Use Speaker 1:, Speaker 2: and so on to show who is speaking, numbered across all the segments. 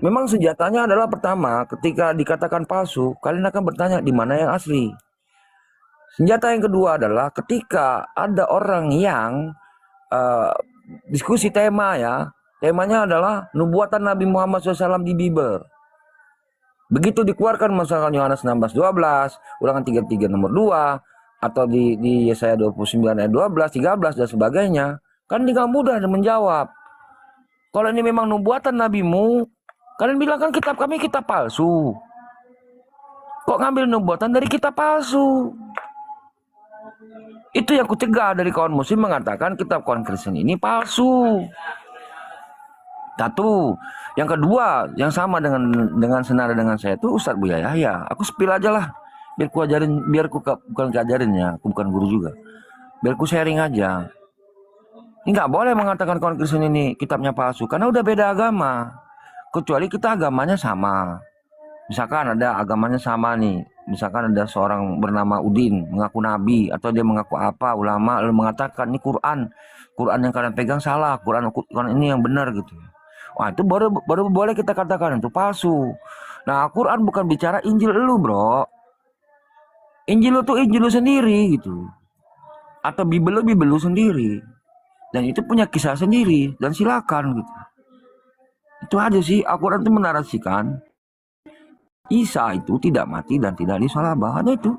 Speaker 1: Memang senjatanya adalah pertama, ketika dikatakan palsu, kalian akan bertanya di mana yang asli. Senjata yang kedua adalah ketika ada orang yang uh, diskusi tema ya, temanya adalah nubuatan Nabi Muhammad SAW di Bible. Begitu dikeluarkan misalkan Yohanes 16:12, Ulangan 33 nomor 2, atau di Yesaya 29 ayat 12, 13 dan sebagainya, kan tinggal mudah menjawab. Kalau ini memang nubuatan nabimu, kalian bilang kan kitab kami kitab palsu. Kok ngambil nubuatan dari kitab palsu? Itu yang kucegah dari kawan muslim mengatakan kitab kawan Kristen ini palsu. Satu. Yang kedua, yang sama dengan senada dengan saya itu Ustadz Buya Yahya. Aku spill aja lah. Biar ku ajarin, bukan ngajarin ya, aku bukan guru juga. Biar ku sharing aja. Ini nggak boleh mengatakan kawan Kristen ini kitabnya palsu karena udah beda agama. Kecuali kita agamanya sama. Misalkan ada agamanya sama nih. Misalkan ada seorang bernama Udin mengaku nabi atau dia mengaku apa, ulama lalu mengatakan ini Quran yang kalian pegang salah, Quran ini yang benar gitu. Wah, itu baru boleh kita katakan itu palsu. Nah, Quran bukan bicara Injil lu, Bro. Injil lu tuh Injil lu sendiri gitu. Atau Bible lu sendiri. Dan itu punya kisah sendiri dan silakan gitu. Itu aja sih, Al-Quran itu menarasikan Isa itu tidak mati dan tidak disalabah. Ada itu.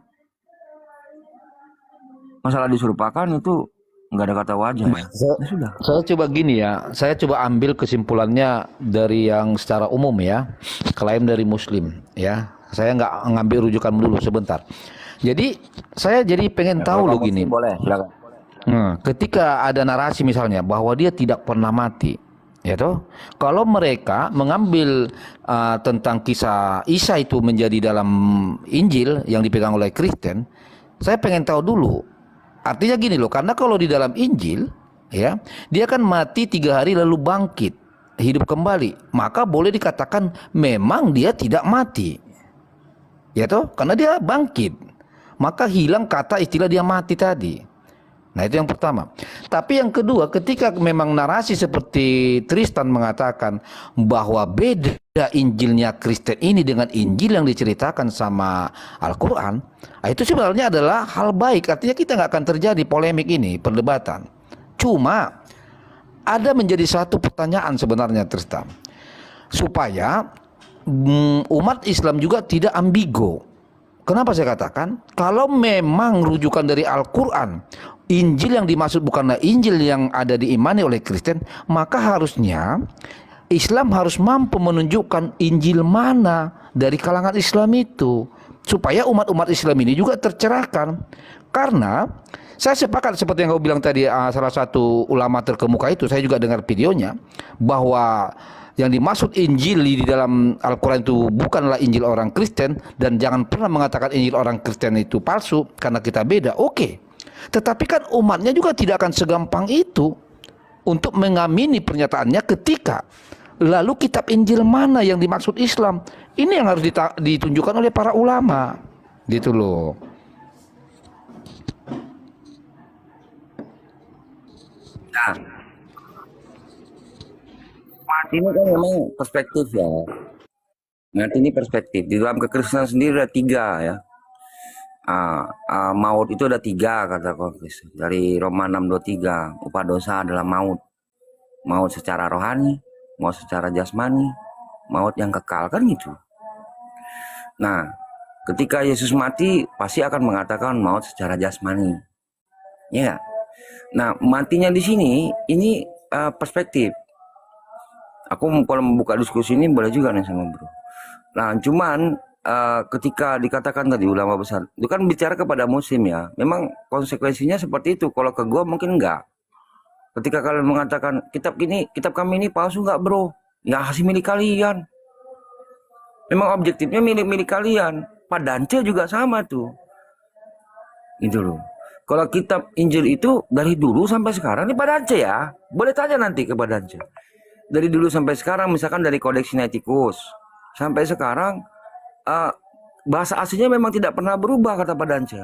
Speaker 1: Masalah diserupakan itu nggak ada kata wajah ya.
Speaker 2: Saya,
Speaker 1: Ya sudah.
Speaker 2: saya coba gini ya, saya coba ambil kesimpulannya dari yang secara umum ya, klaim dari Muslim ya. Saya nggak ngambil rujukan dulu sebentar. Jadi saya jadi pengen
Speaker 1: Ya,
Speaker 2: tahu
Speaker 1: kalau
Speaker 2: loh
Speaker 1: kamu
Speaker 2: gini.
Speaker 1: sih boleh, silakan.
Speaker 2: Ketika ada narasi misalnya bahwa dia tidak pernah mati, ya toh. Kalau mereka mengambil tentang kisah Isa itu menjadi dalam Injil yang dipegang oleh Kristen, saya pengen tahu dulu. Artinya gini loh, karena kalau di dalam Injil, ya, dia kan mati 3 hari lalu bangkit, hidup kembali. Maka boleh dikatakan memang dia tidak mati, ya toh, karena dia bangkit. Maka hilang kata istilah dia mati tadi. Nah, itu yang pertama. Tapi yang kedua, ketika memang narasi seperti Tristan mengatakan bahwa beda Injilnya Kristen ini dengan Injil yang diceritakan sama Al-Quran, itu sebenarnya adalah hal baik. Artinya kita nggak akan terjadi polemik ini, perdebatan. Cuma ada menjadi satu pertanyaan sebenarnya Tristan, supaya umat Islam juga tidak ambigu. Kenapa saya katakan? Kalau memang rujukan dari Al-Quran, Injil yang dimaksud bukanlah Injil yang ada diimani oleh Kristen, maka harusnya Islam harus mampu menunjukkan Injil mana dari kalangan Islam itu, supaya umat-umat Islam ini juga tercerahkan. Karena saya sepakat seperti yang kau bilang tadi, salah satu ulama terkemuka itu, saya juga dengar videonya, bahwa yang dimaksud Injil di dalam Al-Quran itu bukanlah Injil orang Kristen, dan jangan pernah mengatakan Injil orang Kristen itu palsu karena kita beda. Oke. Tetapi kan umatnya juga tidak akan segampang itu untuk mengamini pernyataannya ketika lalu kitab Injil mana yang dimaksud Islam. Ini yang harus ditunjukkan oleh para ulama. Gitu loh.
Speaker 1: Nah, mati ini kan memang perspektif ya. Mati ini perspektif. Di dalam kekristenan sendiri ada 3 ya. Maut itu ada 3 kata Kristus. Dari Roma 6:23, upah dosa adalah maut. Maut secara rohani, maut secara jasmani, maut yang kekal, kan gitu. Nah, ketika Yesus mati pasti akan mengatakan maut secara jasmani. Ya. Nah, matinya di sini ini perspektif. Aku kalau membuka diskusi ini boleh juga nih sama bro. Nah, cuman ketika dikatakan tadi ulama besar, itu kan bicara kepada muslim ya. Memang konsekuensinya seperti itu. Kalau ke gua mungkin enggak. Ketika kalian mengatakan kitab kami ini palsu enggak bro? Ya hasil milik kalian. Memang objektifnya milik kalian. Pak Dance juga sama tuh. Gitu loh. Kalau kitab Injil itu dari dulu sampai sekarang, ini Pak Dance ya. Boleh tanya nanti ke Pak Dance. Dari dulu sampai sekarang, misalkan dari Kodeks Sinaiticus sampai sekarang, bahasa aslinya memang tidak pernah berubah kata Pak Dance.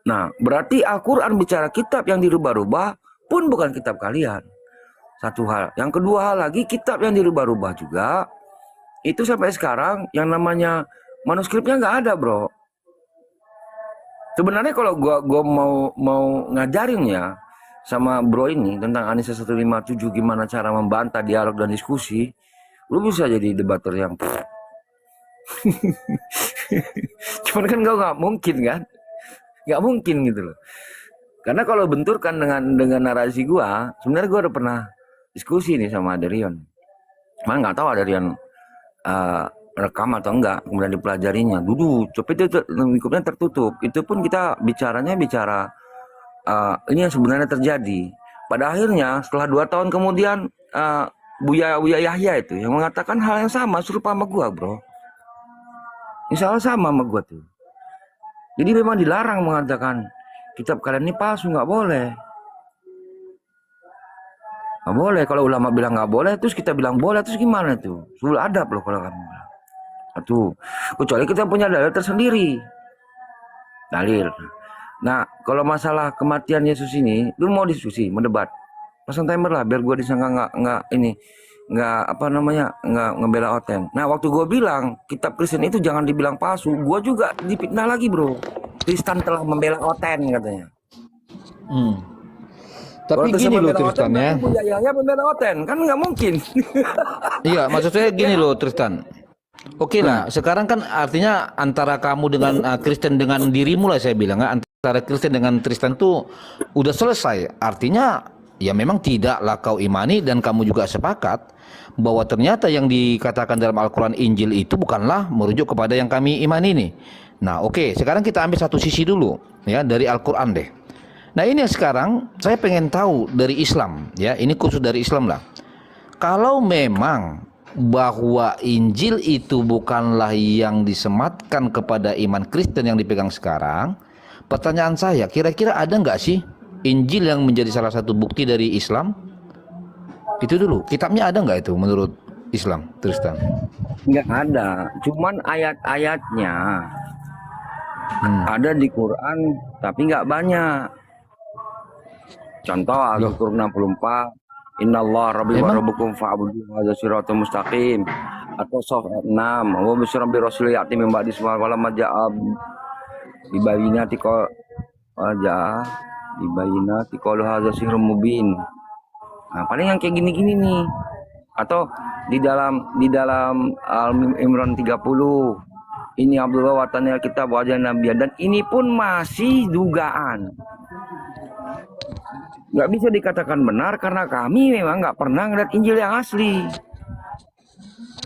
Speaker 1: Nah, berarti Al-Quran bicara kitab yang dirubah-rubah pun bukan kitab kalian. Satu hal. Yang kedua hal lagi, kitab yang dirubah-rubah juga itu sampai sekarang yang namanya manuskripnya nggak ada, bro. Sebenarnya kalau gua mau ngajarin ya sama bro ini tentang Anisa 157 gimana cara membantah dialog dan diskusi, lu bisa jadi debater yang cuman kan gua nggak mungkin kan, nggak mungkin gitu loh. Karena kalau benturkan dengan narasi gua, sebenarnya gua udah pernah diskusi nih sama Adrian. Cuman nggak tahu Adrian rekam atau enggak, kemudian dipelajarinya dulu, tapi itu lingkupnya tertutup. Itu pun kita bicara ini yang sebenarnya terjadi. Pada akhirnya setelah 2 tahun kemudian Buya Yahya itu yang mengatakan hal yang sama serupa sama gua, bro. Insya Allah sama sama gua tuh. Jadi memang dilarang mengatakan kitab kalian ini palsu, nggak boleh. Nggak boleh. Kalau ulama bilang nggak boleh, terus kita bilang boleh, terus gimana tuh? Sulul adab loh kalau kamu bilang. Satu, kecuali kita punya dalil tersendiri. Dalil. Nah, kalau masalah kematian Yesus ini, lu mau diskusi, mau debat, pasang timer lah, biar gue disangka nggak ngebela Oten. Nah, waktu gue bilang kitab Kristen itu jangan dibilang palsu, gue juga dipitnah lagi, bro. Tristan telah membela Oten katanya.
Speaker 2: Tapi gini loh Tristan ya.
Speaker 1: Ya membela Oten, kan nggak mungkin.
Speaker 2: Iya, maksud saya gini loh Tristan. Oke lah, sekarang kan artinya antara kamu dengan Kristen dengan dirimu lah saya bilang, antara Kristen dengan Tristan tuh udah selesai. Artinya ya memang tidaklah kau imani dan kamu juga sepakat bahwa ternyata yang dikatakan dalam Al-Quran Injil itu bukanlah merujuk kepada yang kami imani ini. Nah oke, sekarang kita ambil satu sisi dulu ya dari Al-Quran deh. Nah ini yang sekarang saya pengen tahu dari Islam ya, ini khusus dari Islam lah. Kalau memang bahwa Injil itu bukanlah yang disematkan kepada iman Kristen yang dipegang sekarang, pertanyaan saya, kira-kira ada nggak sih Injil yang menjadi salah satu bukti dari Islam? Itu dulu, kitabnya ada nggak itu menurut Islam, Tristan?
Speaker 1: Nggak ada, cuman ayat-ayatnya ada di Quran, tapi nggak banyak. Contoh Al-Qur'an 64, Innallaha rabbi wa rabbukum fa'buduhu hadza siratal mustaqim. Atau Sof 6, wa bisyra bi rasul ya'ti min ba'di isma wala maja'ab dibayinati ko aja dibayinati qalu hadza sihrun mubin. Nah, paling yang kayak gini-gini nih. Atau di dalam Al-Imran 30, ini Abdullah watanil kitab wa nabiy, dan ini pun masih dugaan. Nggak bisa dikatakan benar karena kami memang nggak pernah ngeliat Injil yang asli.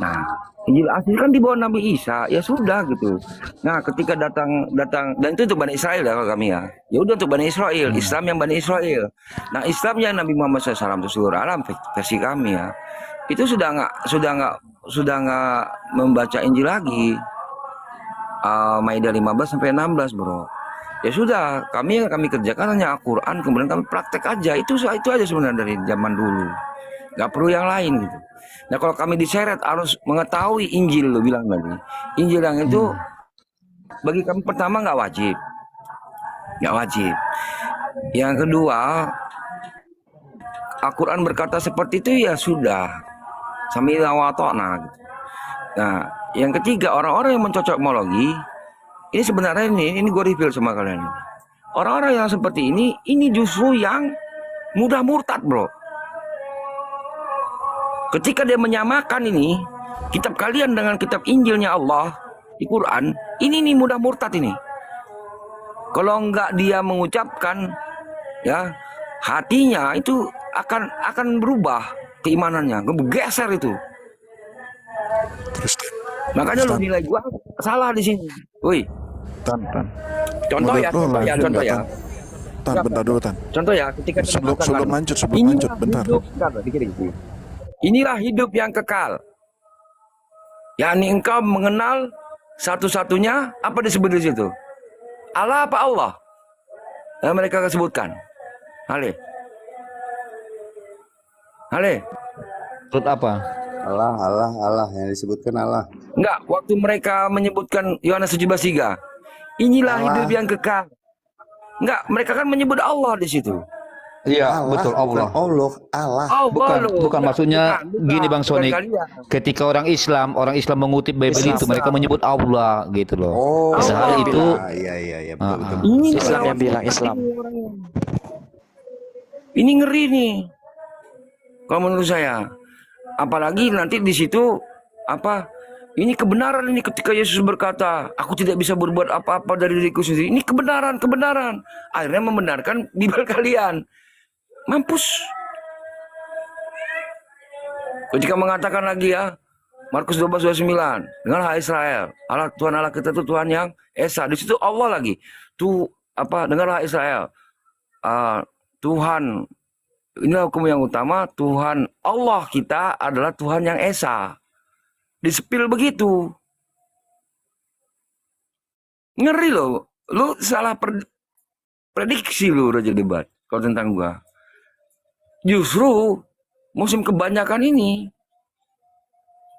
Speaker 1: Nah, Injil asli kan dibawa Nabi Isa, ya sudah gitu. Nah, ketika datang dan itu untuk Bani Israel ya kalau kami ya. Ya udah untuk Bani Israel, Islam yang Bani Israel. Nah, Islam yang Nabi Muhammad SAW itu seluruh alam versi kami ya. Itu sudah nggak membaca Injil lagi. Maidah 15 sampai 16, bro. Ya sudah, yang kami kerjakan hanya Al-Quran, kemudian kami praktek aja. Itu aja sebenarnya dari zaman dulu. Nggak perlu yang lain gitu. Nah kalau kami diseret harus mengetahui Injil, lo bilang tadi. Injil yang itu bagi kami pertama nggak wajib. Yang kedua, Al-Quran berkata seperti itu ya sudah. Sambil awatona gitu. Nah, yang ketiga, orang-orang yang mencocokmologi, ini sebenarnya ini gue reveal sama kalian. Orang-orang yang seperti ini justru yang mudah murtad, bro. Ketika dia menyamakan ini kitab kalian dengan kitab Injilnya Allah di Quran, ini nih mudah murtad ini. Kalau enggak dia mengucapkan, ya hatinya itu akan berubah keimanannya, bergeser itu. Makanya lu nilai gua salah di sini. Woi. Contoh ya.
Speaker 3: Bentar dulu, Tan.
Speaker 1: Contoh ya, ketika
Speaker 3: sebelum lanjut, bentar.
Speaker 1: Inilah hidup yang kekal. yakni engkau mengenal satu-satunya apa disebut di situ? Allah apa Allah? Yang mereka sebutkan. Ale.
Speaker 2: Menurut apa?
Speaker 4: Allah yang disebutkan Allah.
Speaker 1: Enggak, waktu mereka menyebutkan Yohanes 17:3. Inilah
Speaker 4: Allah.
Speaker 1: Hidup yang kekal. Enggak, mereka kan menyebut Allah di situ.
Speaker 2: Iya,
Speaker 4: Allah,
Speaker 2: betul
Speaker 4: bukan
Speaker 2: Allah.
Speaker 4: Allah, Allah.
Speaker 2: Bukan,
Speaker 1: loh.
Speaker 2: bukan maksudnya gini Bang
Speaker 1: Bukan
Speaker 2: Sonik.
Speaker 1: kalian.
Speaker 2: Ketika orang Islam mengutip Bible
Speaker 5: Islam.
Speaker 2: itu mereka menyebut Allah gitu loh.
Speaker 4: Oh,
Speaker 2: Padahal
Speaker 1: Allah.
Speaker 2: itu
Speaker 4: iya, iya, betul,
Speaker 2: Ah,
Speaker 4: betul,
Speaker 2: ah.
Speaker 4: betul.
Speaker 1: Ini
Speaker 5: Islam
Speaker 1: ngelawan
Speaker 5: yang bilang Islam.
Speaker 1: ini orangnya. Ini ngeri nih. Kalau menurut saya, apalagi nanti di situ apa? Ini kebenaran ini ketika Yesus berkata, aku tidak bisa berbuat apa-apa dari diriku sendiri. Ini kebenaran, kebenaran. Akhirnya membenarkan Bible kalian. Mampus. Ketika mengatakan lagi ya, Markus 12:29, dengarlah hai Israel, Allah Tuhan Allah kita itu Tuhan yang esa. Di situ Allah lagi. Tuh apa? Dengarlah hai Israel. Tuhan, inilah hukum yang utama, Tuhan Allah kita adalah Tuhan yang esa. Disepil begitu. Ngeri loh. Lu salah prediksi lu Raja Debat kalau tentang gua. Justru musim kebanyakan ini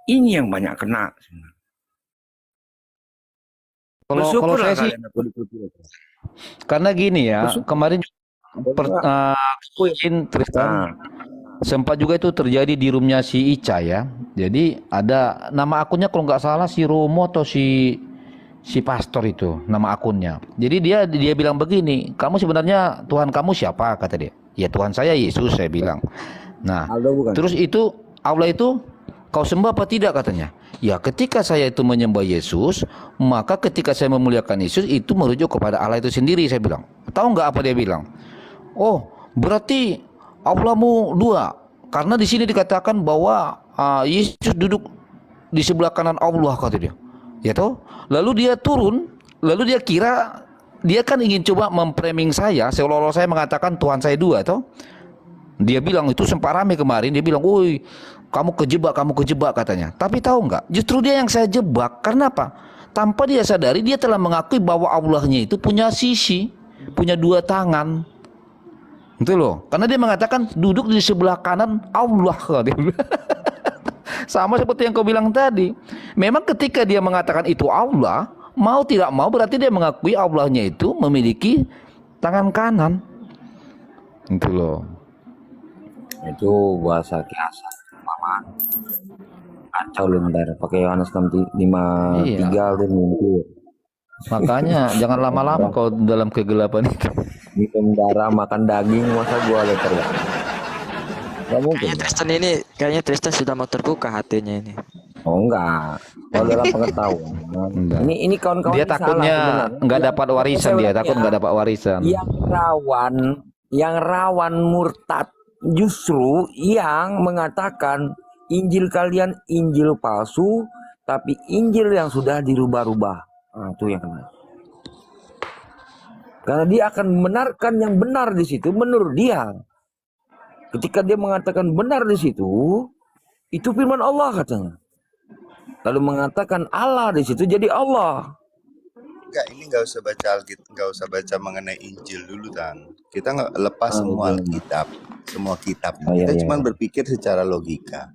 Speaker 1: yang banyak kena.
Speaker 2: kalau
Speaker 1: Bersyukurlah
Speaker 2: saya sih
Speaker 1: kalian aku dikutuk.
Speaker 2: karena gini ya, kemarin Tristan
Speaker 1: Nah,
Speaker 2: sempat juga itu terjadi di roomnya si Ica ya. Jadi ada nama akunnya kalau nggak salah si Romo atau si pastor itu nama akunnya. Jadi dia bilang begini, kamu sebenarnya Tuhan kamu siapa kata dia. Ya Tuhan saya Yesus saya bilang. Nah,
Speaker 1: Aldo bukan?
Speaker 2: terus itu Allah itu kau sembah apa tidak katanya. Ya ketika saya itu menyembah Yesus, maka ketika saya memuliakan Yesus itu merujuk kepada Allah itu sendiri saya bilang. Tahu nggak apa dia bilang? Oh berarti Allahmu dua. Karena di sini dikatakan bahwa Yesus duduk di sebelah kanan Allah kata dia. Ya toh? Lalu dia turun, lalu dia kira dia kan ingin coba memframing saya seolah-olah saya mengatakan Tuhan saya dua toh. Dia bilang itu sempat rame kemarin, dia bilang, "Woi, kamu kejebak katanya." Tapi tahu nggak? Justru dia yang saya jebak. Karena apa? Tanpa dia sadari dia telah mengakui bahwa Allahnya itu punya sisi, punya dua tangan. Itu loh. Karena dia mengatakan duduk di sebelah kanan Allah. Sama seperti yang kau bilang tadi. Memang ketika dia mengatakan itu Allah, mau tidak mau berarti dia mengakui Allahnya itu memiliki tangan kanan. Itu loh.
Speaker 1: Itu bahasa kiasan. Mama. Kacau lu ntar pakai Yohanes 5:3 tuh mimpi.
Speaker 2: Makanya jangan lama-lama kau dalam kegelapan itu.
Speaker 1: Minum darah makan daging masa gua letter ya. Gak mungkin.
Speaker 5: Kayaknya Tristan sudah mau terbuka hatinya ini.
Speaker 1: Oh enggak. Kalau dalam pengetahuan.
Speaker 2: Enggak.
Speaker 1: Ini kawan-kawan
Speaker 2: Dia takutnya nggak dapat warisan, dia takut nggak dapat warisan.
Speaker 1: Yang rawan murtad justru yang mengatakan Injil kalian Injil palsu, tapi Injil yang sudah dirubah-rubah. Nah, itu yang kena. Karena dia akan membenarkan yang benar di situ menurut dia. Ketika dia mengatakan benar di situ, itu firman Allah katanya. Lalu mengatakan Allah di situ jadi Allah.
Speaker 4: Enggak, ini nggak usah baca Alkitab, nggak usah baca mengenai Injil dulu kan. Kita nggak lepas semua Alkitab, semua kitab. Kita cuma berpikir secara logika.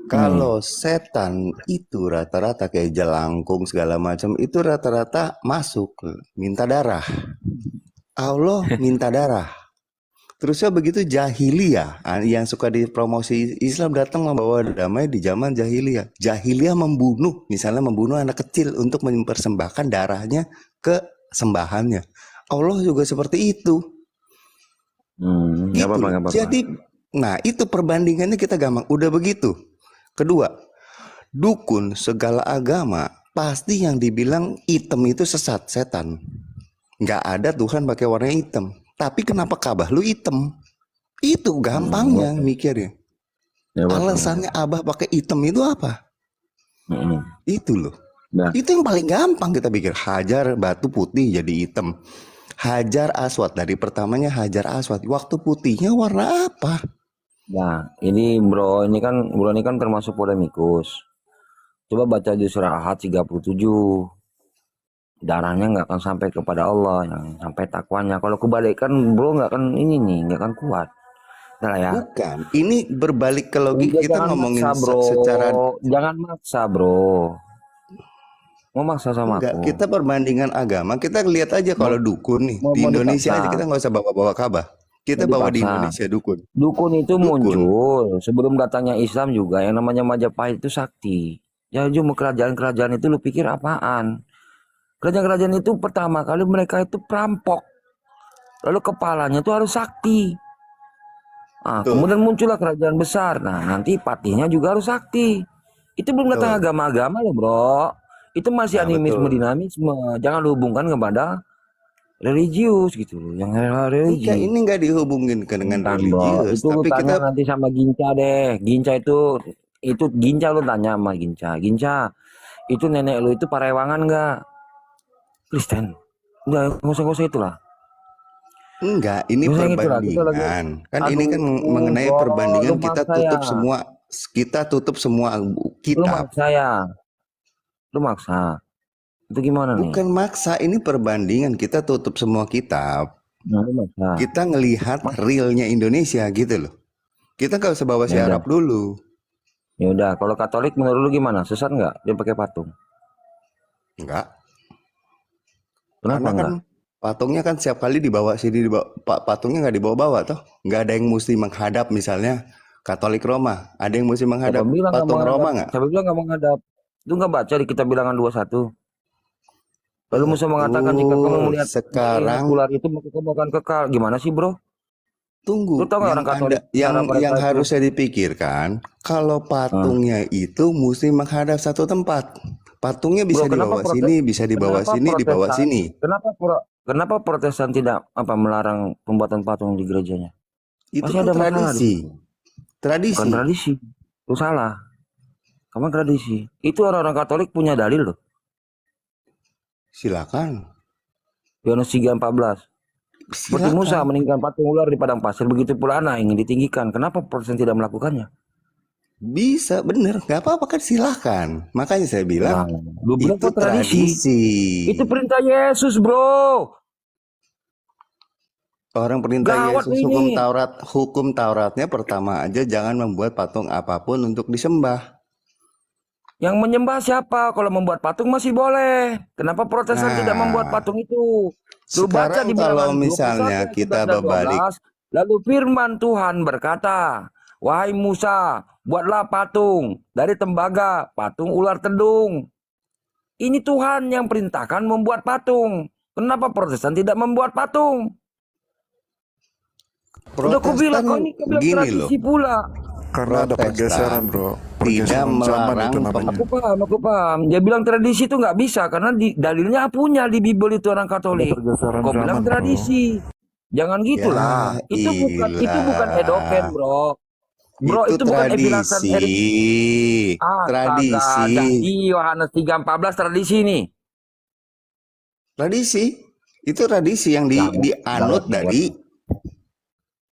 Speaker 4: Kalau setan itu rata-rata kayak jelangkung segala macam itu rata-rata masuk minta darah. Allah minta darah. Terusnya begitu jahiliyah yang suka dipromosi Islam datang membawa damai di zaman jahiliyah. Jahiliyah membunuh, misalnya membunuh anak kecil untuk mempersembahkan darahnya ke sembahannya. Allah juga seperti itu. Gitu. Jadi, nah itu perbandingannya kita gampang. Udah begitu. Kedua, dukun segala agama pasti yang dibilang hitam itu sesat, setan. Nggak ada Tuhan pakai warna hitam. Tapi kenapa Ka'bah lu hitam? Itu gampangnya mikirnya. Alasannya Abah pakai hitam itu apa? Itu loh. Nah. Itu yang paling gampang kita pikir. Hajar batu putih jadi hitam. Hajar Aswad dari pertamanya Hajar Aswad. Waktu putihnya warna apa?
Speaker 1: Nah, ini bro ini kan termasuk polemikus. Coba baca di surah Ahad 37. Darahnya nggak akan sampai kepada Allah, yang sampai takwanya. Kalau kebalikan bro nggak akan ini nih, nggak akan kuat. Nah ya.
Speaker 4: Bukan, ini berbalik ke logika. Kita ngomongin maksa, bro. Secara
Speaker 1: jangan maksa bro. Mau maksa sama
Speaker 4: enggak,
Speaker 1: aku.
Speaker 4: Kita perbandingan agama. Kita lihat aja kalau dukun nih di Indonesia aja kita nggak usah bawa-bawa Ka'bah. Kita
Speaker 1: Nggak
Speaker 4: bawa di
Speaker 1: dipaksa.
Speaker 4: Indonesia dukun.
Speaker 1: Dukun itu
Speaker 4: Dukun.
Speaker 1: muncul sebelum datangnya Islam juga. Yang namanya Majapahit itu sakti. Ya cuma kerajaan-kerajaan itu lu pikir apaan? Kerajaan-kerajaan itu pertama kali mereka itu perampok. Lalu kepalanya itu harus sakti.
Speaker 4: Tuh.
Speaker 1: Kemudian muncullah kerajaan besar. Nah, nanti patihnya juga harus sakti. Itu belum datang
Speaker 4: Betul.
Speaker 1: agama-agama loh, bro. Itu masih
Speaker 4: Nah,
Speaker 1: animisme,
Speaker 4: betul.
Speaker 1: dinamisme. Jangan lu hubungkan kepada religius gitu loh. Yang
Speaker 4: Enggak,
Speaker 1: religi.
Speaker 4: ini nggak dihubungin dengan
Speaker 1: Bukan, bro.
Speaker 4: religius,
Speaker 1: Itu lu
Speaker 4: tapi
Speaker 1: tanya
Speaker 4: kita
Speaker 1: nanti sama Ginca deh. Ginca itu Ginca lu tanya sama Ginca. Ginca, itu nenek lu itu parewangan nggak? Kristen. Udah, nggak usah itulah.
Speaker 4: enggak, ini
Speaker 1: Nggak usah itulah. Kita lagi,
Speaker 4: perbandingan. Kan ini kan mengenai
Speaker 1: bro,
Speaker 4: perbandingan
Speaker 1: lu
Speaker 4: kita
Speaker 1: maksa ya.
Speaker 4: tutup semua
Speaker 1: Lu
Speaker 4: kitab.
Speaker 1: maksa ya. Lu maksa. Itu gimana nih?
Speaker 4: Bukan maksa, ini perbandingan, kita tutup semua kitab.
Speaker 1: Nah, lu maksa.
Speaker 4: Kita ngelihat realnya Indonesia gitu loh. Kita nggak usah bawa si
Speaker 1: Ya udah.
Speaker 4: Arab dulu.
Speaker 1: Ya udah, kalau Katolik menurut lu gimana? Sesat nggak dia pakai patung?
Speaker 4: Enggak.
Speaker 1: Kenapa
Speaker 4: Karena kan
Speaker 1: enggak?
Speaker 4: patungnya kan setiap kali dibawa sini, patungnya nggak dibawa-bawa toh. Nggak ada yang mesti menghadap, misalnya Katolik Roma. Ada yang mesti
Speaker 1: Siapa
Speaker 4: menghadap
Speaker 1: bilang nggak
Speaker 4: patung
Speaker 1: menghadap?
Speaker 4: Roma nggak?
Speaker 1: Siapa bilang nggak menghadap? Lu nggak baca di Kitab Bilangan 21. Lalu Musa mengatakan jika kamu melihat
Speaker 4: sekarang
Speaker 1: ular itu maka kamu akan kekal. Gimana sih, bro?
Speaker 4: tunggu,
Speaker 1: Lu tau nggak orang Katolik cara mereka
Speaker 4: yang
Speaker 1: itu?
Speaker 4: harusnya dipikirkan, kalau patungnya itu mesti menghadap satu tempat. Patungnya bisa
Speaker 1: Bro,
Speaker 4: dibawa sini, bisa dibawa
Speaker 1: kenapa
Speaker 4: sini, dibawa
Speaker 1: Protestan-
Speaker 4: sini.
Speaker 1: Kenapa Protestan tidak melarang pembuatan patung di gerejanya?
Speaker 4: Itu
Speaker 1: Masih
Speaker 4: kan
Speaker 1: ada masalah di
Speaker 4: tradisi.
Speaker 1: situ.
Speaker 4: Tradisi.
Speaker 1: Bukan tradisi. Lu salah. Kamu tradisi. Itu orang-orang Katolik punya dalil loh.
Speaker 4: Silakan.
Speaker 1: Yohanes 3:14. Seperti Musa
Speaker 4: Silakan.
Speaker 1: meninggalkan patung ular di padang pasir, begitu pula anak ingin ditinggikan. Kenapa Protestan tidak melakukannya?
Speaker 4: Bisa, bener, nggak apa-apa kan, silahkan. Makanya saya bilang
Speaker 1: Lu bilang
Speaker 4: itu
Speaker 1: kok tradisi.
Speaker 4: tradisi.
Speaker 1: Itu perintah Yesus, bro.
Speaker 4: Orang perintah
Speaker 1: Gawat
Speaker 4: Yesus,
Speaker 1: ini.
Speaker 4: hukum Tauratnya pertama aja jangan membuat patung apapun untuk disembah.
Speaker 1: Yang menyembah siapa? Kalau membuat patung masih boleh. Kenapa Protestan
Speaker 4: Nah,
Speaker 1: tidak membuat patung itu? Lu baca
Speaker 4: sekarang
Speaker 1: di
Speaker 4: kalau
Speaker 1: Bilangan 21
Speaker 4: misalnya
Speaker 1: ayat
Speaker 4: kita
Speaker 1: 11 dan
Speaker 4: berbalik,
Speaker 1: 12. Lalu firman Tuhan berkata, wahai Musa, buatlah patung dari tembaga, patung ular tedung. Ini Tuhan yang perintahkan membuat patung. Kenapa Protestan tidak membuat patung? Udah aku bilang, kau ini kau bilang
Speaker 4: gini loh,
Speaker 1: tradisi pula.
Speaker 3: Karena ada
Speaker 4: Protestan
Speaker 3: pergeseran, bro.
Speaker 4: tidak
Speaker 3: Pergeseran zaman
Speaker 4: melarang
Speaker 3: itu namanya.
Speaker 1: Aku paham. Dia bilang tradisi itu nggak bisa karena dalilnya punya di Bible itu orang Katolik.
Speaker 3: Pergeseran
Speaker 1: Kau bilang
Speaker 3: zaman, bro.
Speaker 1: tradisi. Jangan gitulah.
Speaker 4: Ya,
Speaker 1: Itu bukan edoken, bro. Bro, itu bukan ebilasan
Speaker 4: tradisi. Tradisi.
Speaker 1: Di Yohanes 3:14 tradisi nih.
Speaker 4: Tradisi. Itu tradisi yang dianut dari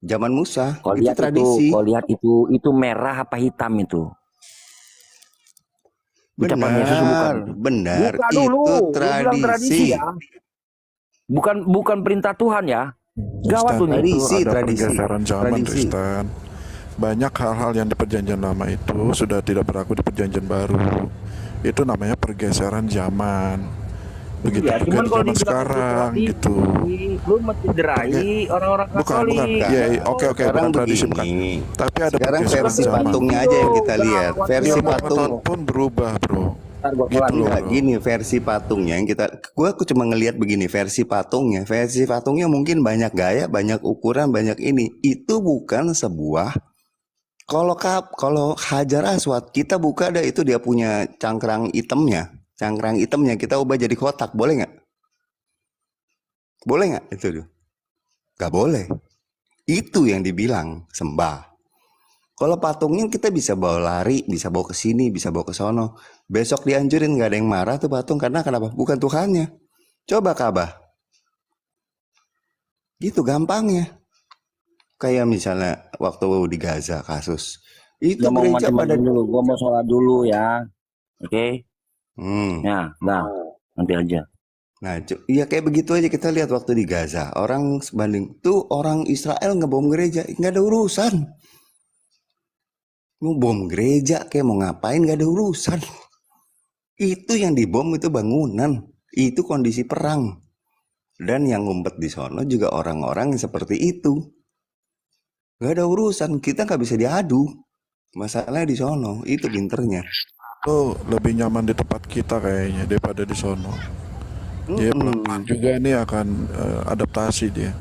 Speaker 4: zaman Musa.
Speaker 1: Kau
Speaker 4: Itu
Speaker 1: lihat
Speaker 4: tradisi.
Speaker 1: kau lihat itu merah apa hitam itu? Ucapan Yesus bukan.
Speaker 4: Benar.
Speaker 1: Buka dulu.
Speaker 4: Itu
Speaker 1: Lu bilang tradisi
Speaker 4: tradisi.
Speaker 1: ya. Bukan perintah Tuhan ya. Gawat tuh nih.
Speaker 4: Tradisi,
Speaker 3: Ada
Speaker 4: tradisi.
Speaker 3: pergeseran zaman,
Speaker 4: Tradisi.
Speaker 3: Tristan. Banyak hal-hal yang di perjanjian lama itu sudah tidak berlaku di perjanjian baru. Itu namanya pergeseran zaman. Begitu
Speaker 1: Ya,
Speaker 3: juga
Speaker 1: cuman
Speaker 3: di
Speaker 1: kalau
Speaker 3: zaman
Speaker 1: dibilang
Speaker 3: sekarang
Speaker 1: tradisi,
Speaker 3: gitu.
Speaker 1: lu mencederai orang-orang
Speaker 3: Bukan,
Speaker 1: Katolik.
Speaker 3: bukan. Ya, oke,
Speaker 4: Sekarang
Speaker 3: bukan tradisi, bukan.
Speaker 4: begini.
Speaker 3: Tapi ada
Speaker 4: Sekarang
Speaker 3: pergeseran
Speaker 4: versi
Speaker 3: zaman.
Speaker 4: patungnya aja yang kita lihat. Versi
Speaker 3: Yang
Speaker 4: patung.
Speaker 3: tahun pun berubah, bro.
Speaker 1: Ntar gua
Speaker 3: Gitu
Speaker 1: kelar.
Speaker 3: loh,
Speaker 4: Enggak,
Speaker 3: bro.
Speaker 4: gini versi patungnya yang aku cuma ngelihat begini versi patungnya mungkin banyak gaya, banyak ukuran, banyak ini. Itu bukan sebuah kalau Hajar Aswad kita buka ada itu dia punya cangkrang hitamnya kita ubah jadi kotak, boleh nggak? Boleh nggak itu tuh? Nggak boleh. Itu yang dibilang sembah. Kalau patungnya kita bisa bawa lari, bisa bawa ke sini, bisa bawa ke sono. Besok dianjurin nggak ada yang marah tuh patung karena kenapa? Bukan Tuhannya. Coba Ka'bah. Gitu gampangnya. Kayak misalnya waktu di Gaza kasus. Itu
Speaker 1: Gua mau
Speaker 4: gereja
Speaker 1: macam
Speaker 4: pada
Speaker 1: dulu. Gua mau sholat dulu ya. Oke.
Speaker 4: Hmm.
Speaker 1: Ya, dah. Nanti aja.
Speaker 4: Nah, ya kayak begitu aja kita lihat waktu di Gaza. Orang sebanding tuh orang Israel ngebom gereja, nggak ada urusan. Mau bom gereja kayak mau ngapain nggak ada urusan. Itu yang dibom itu bangunan, itu kondisi perang. Dan yang ngumpet di sono juga orang-orang yang seperti itu. Nggak ada urusan, kita nggak bisa diadu. Masalahnya di sono, itu pinternya.
Speaker 3: Tuh lebih nyaman di tempat kita kayaknya daripada di sono. Dia pelan-pelan
Speaker 4: Mm-mm.
Speaker 3: juga nih akan adaptasi dia.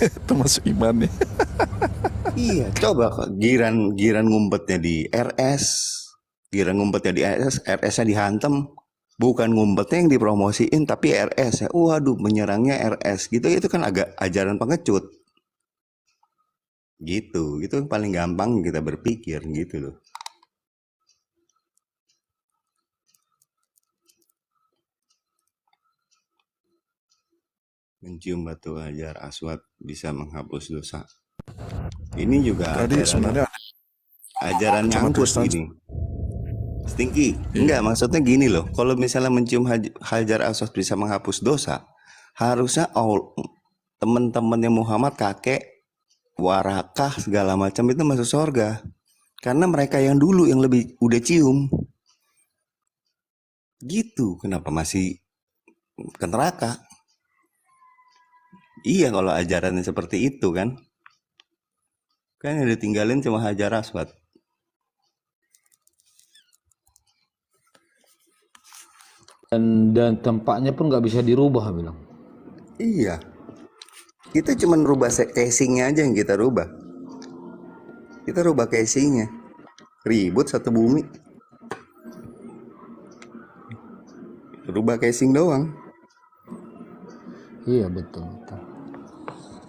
Speaker 3: Itu masuk iman nih.
Speaker 4: Iya, coba kok giran ngumpetnya di RS, giran ngumpetnya di RS, RS-nya dihantem. Bukan ngumpetnya yang dipromosiin, tapi RS ya. Waduh, menyerangnya RS gitu, itu kan agak ajaran pengecut. Gitu, itu yang paling gampang kita berpikir gitu loh. Mencium batu hajar aswad bisa menghapus dosa. Ini juga
Speaker 3: Tadi sebenarnya
Speaker 4: ajaran
Speaker 3: sama
Speaker 4: nyangkut
Speaker 3: Tristan.
Speaker 4: ini. Stinky,
Speaker 3: Iya.
Speaker 4: enggak maksudnya gini loh. Kalau misalnya mencium hajar aswad bisa menghapus dosa, harusnya teman-temannya Muhammad, kakek, Warakah segala macam itu masuk surga. Karena mereka yang dulu yang lebih udah cium. Gitu, kenapa masih ke neraka? Iya kalau ajarannya seperti itu kan. Kan yang ditinggalin cuma hajar aswad.
Speaker 2: Dan tempatnya pun nggak bisa dirubah bilang.
Speaker 4: Iya. Kita cuma rubah casingnya aja yang kita rubah. Kita rubah casingnya. Ribut satu bumi. Rubah casing doang.
Speaker 2: Iya betul.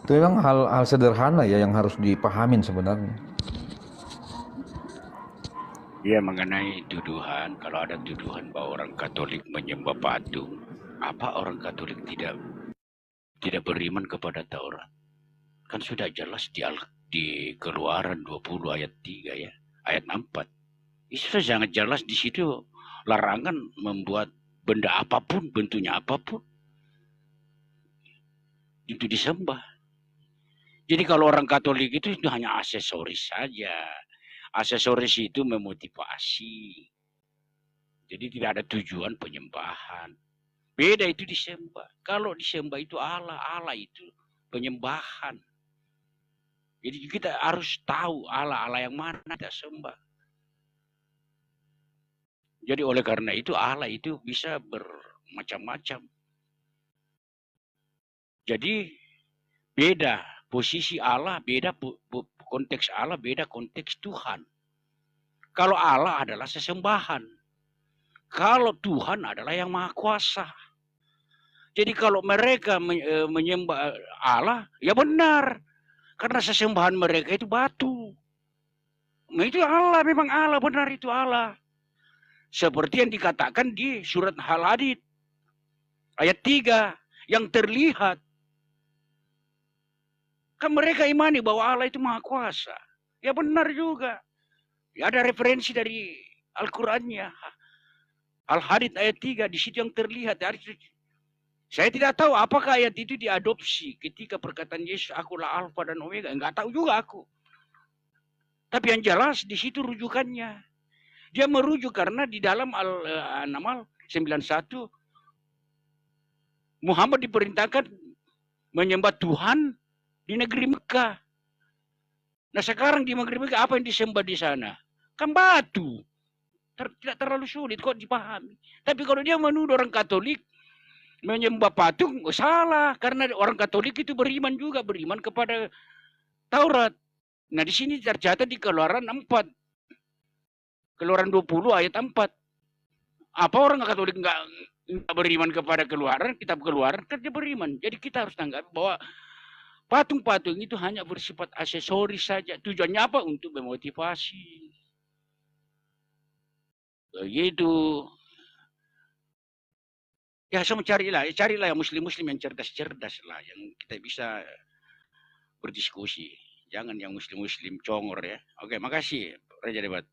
Speaker 2: Itu memang hal sederhana ya yang harus dipahamin sebenarnya.
Speaker 6: Ya, mengenai tuduhan, kalau ada tuduhan bahwa orang Katolik menyembah patung, apa orang Katolik tidak beriman kepada Taurat? Kan sudah jelas di Keluaran 20 ayat 3 ya, ayat 4. Itu sudah sangat jelas di situ larangan membuat benda apapun, bentuknya apapun itu disembah. Jadi kalau orang Katolik itu hanya aksesoris saja. Aksesoris itu memotivasi. Jadi tidak ada tujuan penyembahan. Beda itu disembah. Kalau disembah itu Allah, Allah itu penyembahan. Jadi kita harus tahu Allah yang mana kita sembah. Jadi oleh karena itu Allah itu bisa bermacam-macam. Jadi beda posisi Allah, beda konteks Allah, beda konteks Tuhan. Kalau Allah adalah sesembahan. Kalau Tuhan adalah yang maha kuasa. Jadi kalau mereka menyembah Allah, ya benar. Karena sesembahan mereka itu batu. Nah, itu Allah, memang Allah, benar itu Allah. Seperti yang dikatakan di surat Al-Hadid. Ayat 3. Yang terlihat. Kan mereka imani bahwa Allah itu maha kuasa. Ya benar juga. Ya, ada referensi dari Al-Qurannya. Al-Hadid ayat 3. Di situ yang terlihat. Saya tidak tahu apakah ayat itu diadopsi ketika perkataan Yesus, akulah Alfa dan Omega. Enggak tahu juga aku. Tapi yang jelas di situ rujukannya. Dia merujuk karena di dalam Al-Namal 91 Muhammad diperintahkan menyembah Tuhan di negeri Mekah. Nah sekarang di negeri Mekah apa yang disembah di sana? Kan batu. Tidak terlalu sulit kok dipahami. Tapi kalau dia menuduh orang Katolik menyembah patung, salah. Karena orang Katolik itu beriman juga, beriman kepada Taurat. Nah di sini tercatat di Keluaran 4. Keluaran 20 ayat 4. Apa orang Katolik nggak beriman kepada Keluaran, kitab Keluaran, kan dia beriman. Jadi kita harus tanggapi bahwa patung-patung itu hanya bersifat aksesoris saja. Tujuannya apa? Untuk memotivasi. Begitu. Ya semua carilah yang muslim-muslim yang cerdas-cerdas lah, yang kita bisa berdiskusi. Jangan yang muslim-muslim congor ya. Oke, makasih Raja Debat.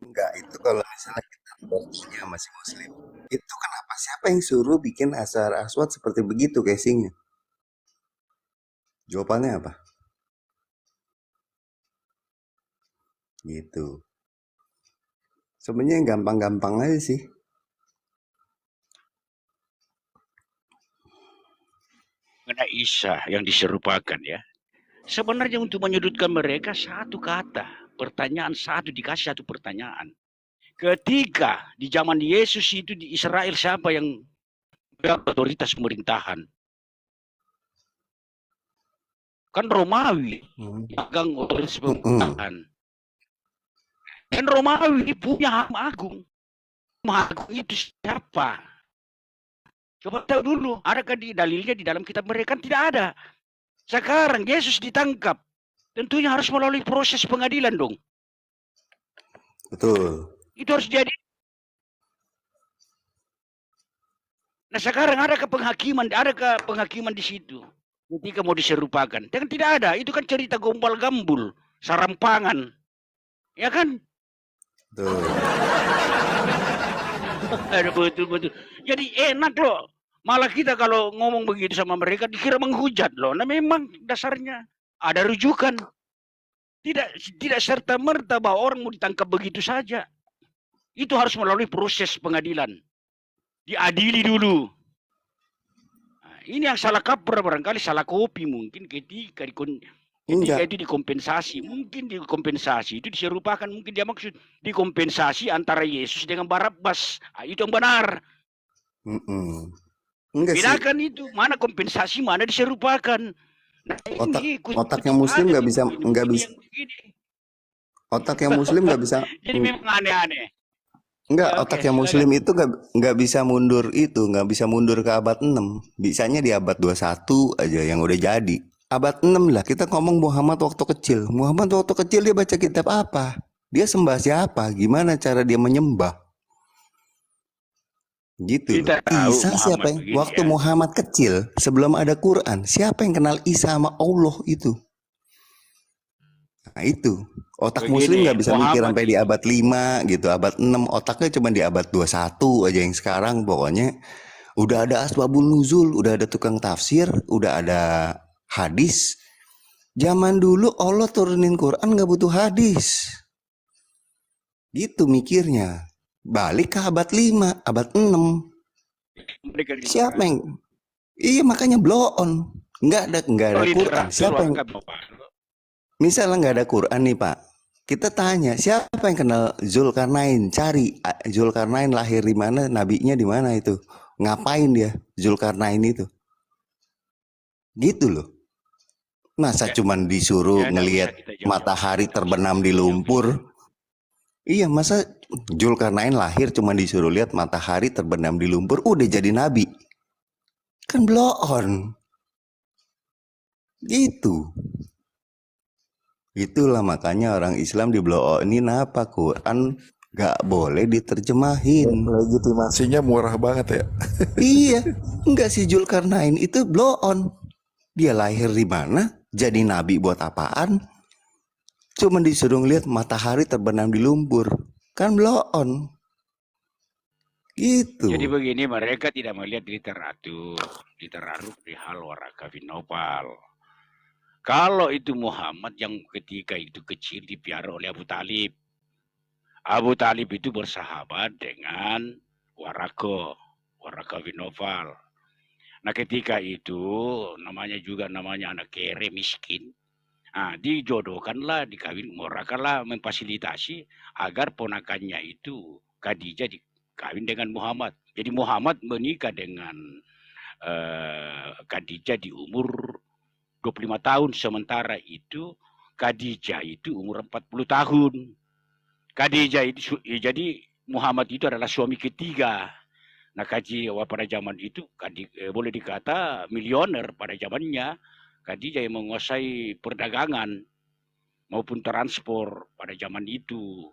Speaker 4: Enggak, itu kalau misalnya kita bertanya masih muslim. Itu kenapa? Siapa yang suruh bikin asar aswad seperti begitu casingnya? Jawabannya apa? Gitu. Sebenarnya yang gampang-gampang aja sih.
Speaker 6: mengenai Isa yang diserupakan ya. Sebenarnya untuk menyudutkan mereka satu kata, pertanyaan satu, dikasih satu pertanyaan. Ketika di zaman Yesus itu di Israel siapa yang otoritas pemerintahan? Kan Romawi yang pegang otoritas pemerintahan. Dan Romawi punya Hakim Agung. Hakim itu siapa? Coba tahu dulu, adakah dalilnya di dalam kitab mereka? Kan tidak ada. Sekarang Yesus ditangkap, tentunya harus melalui proses pengadilan dong.
Speaker 4: Betul.
Speaker 6: Itu harus jadi. Nah sekarang adakah penghakiman di situ? Ketika mau diserupakan. Dan tidak ada, itu kan cerita gombal gambul, sarampangan. Ya kan?
Speaker 4: Betul.
Speaker 6: Betul. Jadi enak loh. Malah kita kalau ngomong begitu sama mereka dikira menghujat loh. Nah memang dasarnya ada rujukan. Tidak serta-merta bahwa orang mau ditangkap begitu saja. Itu harus melalui proses pengadilan. Diadili dulu. Nah, ini yang salah kaprah barangkali, salah kopi mungkin ketika itu dikompensasi. Mungkin dikompensasi. Itu diserupakan, mungkin dia maksud dikompensasi antara Yesus dengan Barabas. Nah, itu yang benar.
Speaker 4: Enggak sih.
Speaker 6: Bedakan itu. Mana kompensasi, mana diserupakan. Nah,
Speaker 4: otaknya Muslim nggak bisa. Otak yang Muslim nggak bisa.
Speaker 6: Jadi memang aneh-aneh.
Speaker 4: Enggak, otak yang Muslim itu nggak bisa mundur nggak bisa mundur ke abad 6. Bisanya di abad 21 aja yang udah jadi. Abad 6 lah, kita ngomong Muhammad waktu kecil. Muhammad waktu kecil dia baca kitab apa? Dia sembah siapa? Gimana cara dia menyembah? Gitu. Isa siapa yang waktu Muhammad kecil sebelum ada Quran, siapa yang kenal Isa sama Allah itu? Nah itu, otak Muslim nggak bisa mikir sampai di abad 5 gitu, abad 6, otaknya cuma di abad 21 aja yang sekarang pokoknya udah ada asbabun nuzul, udah ada tukang tafsir, udah ada hadis. Zaman dulu Allah turunin Quran nggak butuh hadis. Gitu mikirnya. Balik ke abad 5, abad 6. Siapa yang? Iya makanya blow on. Nggak ada Quran. Siapa yang? Misalnya nggak ada Quran nih Pak, kita tanya siapa yang kenal Zulkarnain, cari Zulkarnain lahir di mana, nabinya di mana itu, ngapain dia Zulkarnain itu, gitu loh. Masa cuman disuruh ngelihat matahari terbenam di lumpur? Iya, masa Zulkarnain lahir cuman disuruh lihat matahari terbenam di lumpur udah jadi nabi? Kan blow on, gitu. Itulah makanya orang Islam di blow on ini apa, Quran gak boleh diterjemahin.
Speaker 3: Legitimasinya murah banget ya.
Speaker 4: Iya, enggak si Zulkarnain itu blow on. Dia lahir di mana? Jadi nabi buat apaan? Cuma disuruh ngeliat matahari terbenam di lumpur. Kan blow on. Gitu.
Speaker 6: Jadi begini, mereka tidak melihat literatur di hal Waraka bin Naufal. Kalau itu Muhammad yang ketika itu kecil dipiara oleh Abu Talib. Abu Talib itu bersahabat dengan Waraka bin Naufal. Nah ketika itu namanya anak kere miskin. Nah, dijodohkanlah, dikawin, Warakalah memfasilitasi agar ponakannya itu Khadijah dikawin dengan Muhammad. Jadi Muhammad menikah dengan Khadijah di umur 25 tahun, sementara itu Khadijah itu umur 40 tahun. Khadijah itu jadi Muhammad itu adalah suami ketiga. Nah, pada zaman itu boleh dikata milioner pada zamannya. Khadijah yang menguasai perdagangan maupun transport pada zaman itu.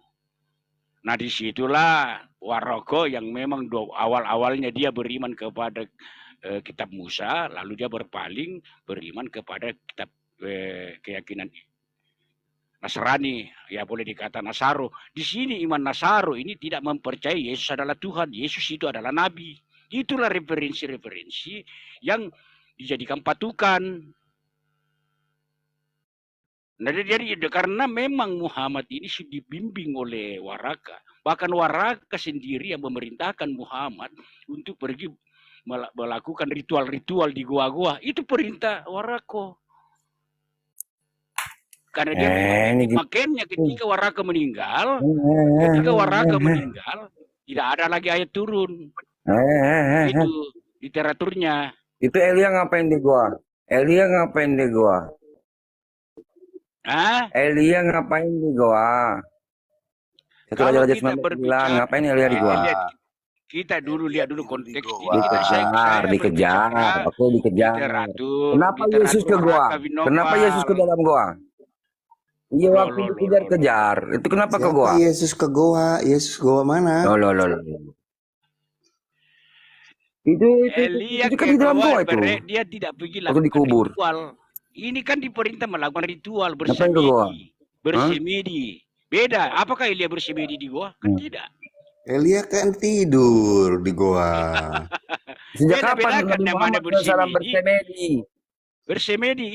Speaker 6: Nah, disitulah Waraka yang memang awal-awalnya dia beriman kepada kitab Musa, lalu dia berpaling beriman kepada kitab keyakinan Nasrani, ya boleh dikata Nasaro. Di sini iman Nasaro ini tidak mempercayai Yesus adalah Tuhan, Yesus itu adalah Nabi. Itulah referensi-referensi yang dijadikan patukan. Nah, jadi karena memang Muhammad ini sudah dibimbing oleh Waraka, bahkan Waraka sendiri yang memerintahkan Muhammad untuk pergi melakukan ritual-ritual di gua-gua, itu perintah Warako. Karena dia
Speaker 1: ini
Speaker 6: makanya ketika Waraka meninggal, tidak ada lagi ayat turun. Itu literaturnya.
Speaker 1: Itu Elia ngapain di gua? Elia ngapain di gua? Elia ngapain di gua? Satu raja-raja bilang ngapain Elia di gua?
Speaker 6: Kita dulu lihat dulu konteks
Speaker 1: dikejar. Oke, dikejar. Kenapa Yesus ke gua? Kenapa Yesus ke dalam gua? Iya, waktu dikejar-kejar. Itu kenapa ke gua?
Speaker 4: Yesus ke gua? Yesus gua mana?
Speaker 1: Loh. Itu kan di dalam gua itu.
Speaker 6: Dia tidak pergi
Speaker 1: waktu dikubur.
Speaker 6: Ritual. Ini kan diperintah melakukan ritual bersemedi. Beda. Apakah Elia bersemedi di gua? Kan tidak.
Speaker 4: Elia kan tidur di gua.
Speaker 1: Sejak kapan Nabi Muhammad bersemedi?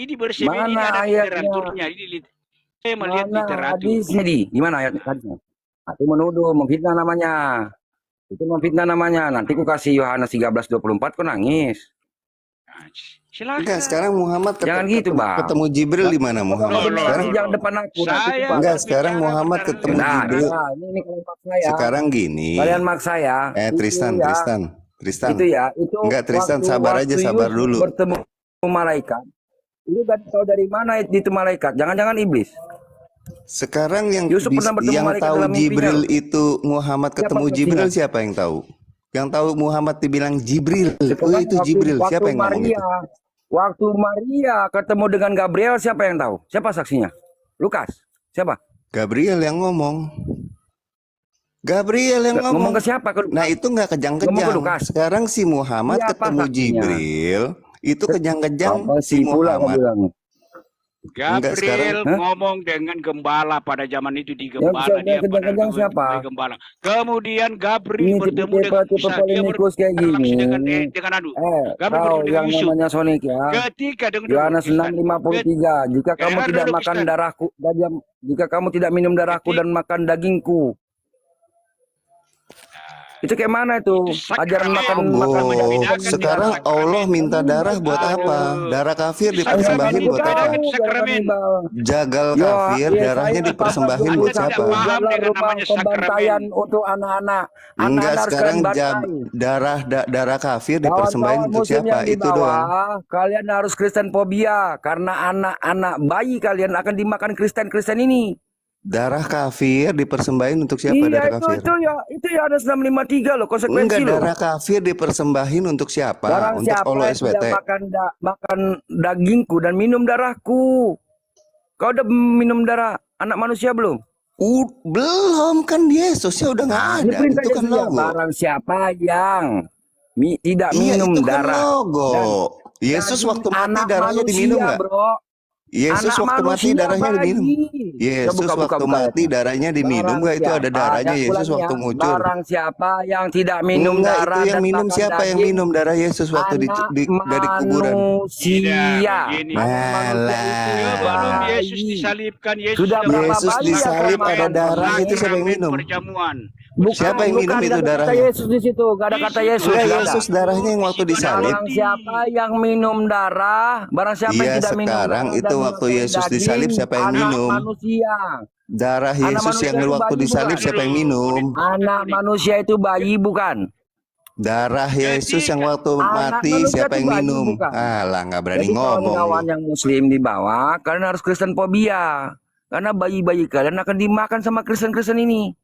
Speaker 1: Ini bersemedi
Speaker 6: ada literaturnya. Ini saya melihat literatur.
Speaker 1: Di mana ayatnya? Itu menuduh, memfitnah namanya. Itu memfitnah namanya. Nanti ku kasih Yohanes 13:24 kau nangis.
Speaker 6: Silakan.
Speaker 4: Enggak, sekarang Muhammad
Speaker 1: jangan gitu, Bang.
Speaker 4: Ketemu Jibril di mana Muhammad?
Speaker 1: Sekarang jangan depan aku.
Speaker 4: Enggak, sekarang Muhammad ketemu Jibril.
Speaker 1: Ini kalian maksa ya.
Speaker 4: Sekarang gini.
Speaker 1: Kalian maksa ya.
Speaker 4: Tristan.
Speaker 1: Itu ya, itu.
Speaker 4: Enggak, Tristan, sabar aja, sabar dulu.
Speaker 1: Bertemu malaikat. Lu gak tahu dari mana itu malaikat. Jangan-jangan iblis.
Speaker 4: Sekarang yang
Speaker 1: yang
Speaker 4: tahu Jibril itu Muhammad ketemu Jibril siapa yang tahu? Yang tahu Muhammad dibilang Jibril. Itu Jibril. Siapa yang ngomong itu?
Speaker 1: Waktu Maria ketemu dengan Gabriel, siapa yang tahu? Siapa saksinya? Lukas. Siapa?
Speaker 4: Gabriel yang ngomong. Gabriel yang ngomong.
Speaker 1: Ngomong ke siapa?
Speaker 4: Nah, itu nggak kejang-kejang. Sekarang si Muhammad ketemu Jibril, itu kejang-kejang si Muhammad.
Speaker 6: Gabriel ngomong dengan gembala pada zaman itu di gembala dia pada
Speaker 1: siapa?
Speaker 6: Gembala. Kemudian Gabriel bertemu dengan Isa, dia dengan anu.
Speaker 1: Gabriel yang namanya Sonic ya.
Speaker 6: Ketika dengan
Speaker 1: Yohanes 6:53, jika kamu tidak makan darahku, jika kamu tidak minum darahku dan makan dagingku. Itu kayak mana itu? Ajaran makan.
Speaker 4: Sekarang Allah minta darah buat apa? Darah kafir dipersembahin buat apa? Jagal kafir darahnya dipersembahin buat siapa?
Speaker 1: Pembantaian untuk anak-anak.
Speaker 4: Enggak, sekarang darah kafir dipersembahin untuk siapa? Itu doang.
Speaker 1: Kalian harus Kristen fobia karena anak-anak bayi kalian akan dimakan Kristen ini.
Speaker 4: Darah kafir dipersembahin untuk siapa? Darah kafir.
Speaker 1: Itu ya ada 653 loh, konsekuensi.
Speaker 4: Enggak, darah kafir dipersembahin untuk siapa?
Speaker 1: Barang
Speaker 4: untuk
Speaker 1: siapa
Speaker 4: Allah
Speaker 1: yang
Speaker 4: SWT.
Speaker 1: tidak makan dagingku dan minum darahku. Kau udah minum darah anak manusia belum?
Speaker 4: Belum, kan Yesusnya udah nggak ada. Itu kan logo.
Speaker 1: Barang siapa yang tidak minum
Speaker 4: itu
Speaker 1: darah.
Speaker 4: Kan logo. Yesus waktu mati darahnya diminum nggak? Yesus waktu mati darahnya diminum. Yesus waktu mati darahnya diminum nggak? Itu ada darahnya Yesus waktu muncul.
Speaker 1: Barang siapa yang tidak minum darah
Speaker 4: itu yang minum siapa yang minum darah Yesus waktu dari kuburan?
Speaker 1: Manusia.
Speaker 6: Belum Yesus disalibkan.
Speaker 4: Yesus disalib ada darah itu siapa yang minum? Siapa yang minum itu darahnya?
Speaker 1: Yesus di situ, gak ada kata Yesus.
Speaker 4: Yesus darahnya yang waktu disalib.
Speaker 1: Barang siapa yang minum darah, barang siapa yang tidak minum darah.
Speaker 4: Sekarang itu waktu Yesus disalib siapa yang minum?
Speaker 1: Manusia.
Speaker 4: Darah Yesus yang waktu disalib siapa yang minum?
Speaker 1: Anak manusia itu bayi bukan?
Speaker 4: Darah Yesus yang waktu mati siapa yang minum? Alah, nggak berani ngomong.
Speaker 1: Kawan yang Muslim di bawah, kalian harus Kristen fobia. Karena bayi-bayi kalian akan dimakan sama Kristen-Kristen ini.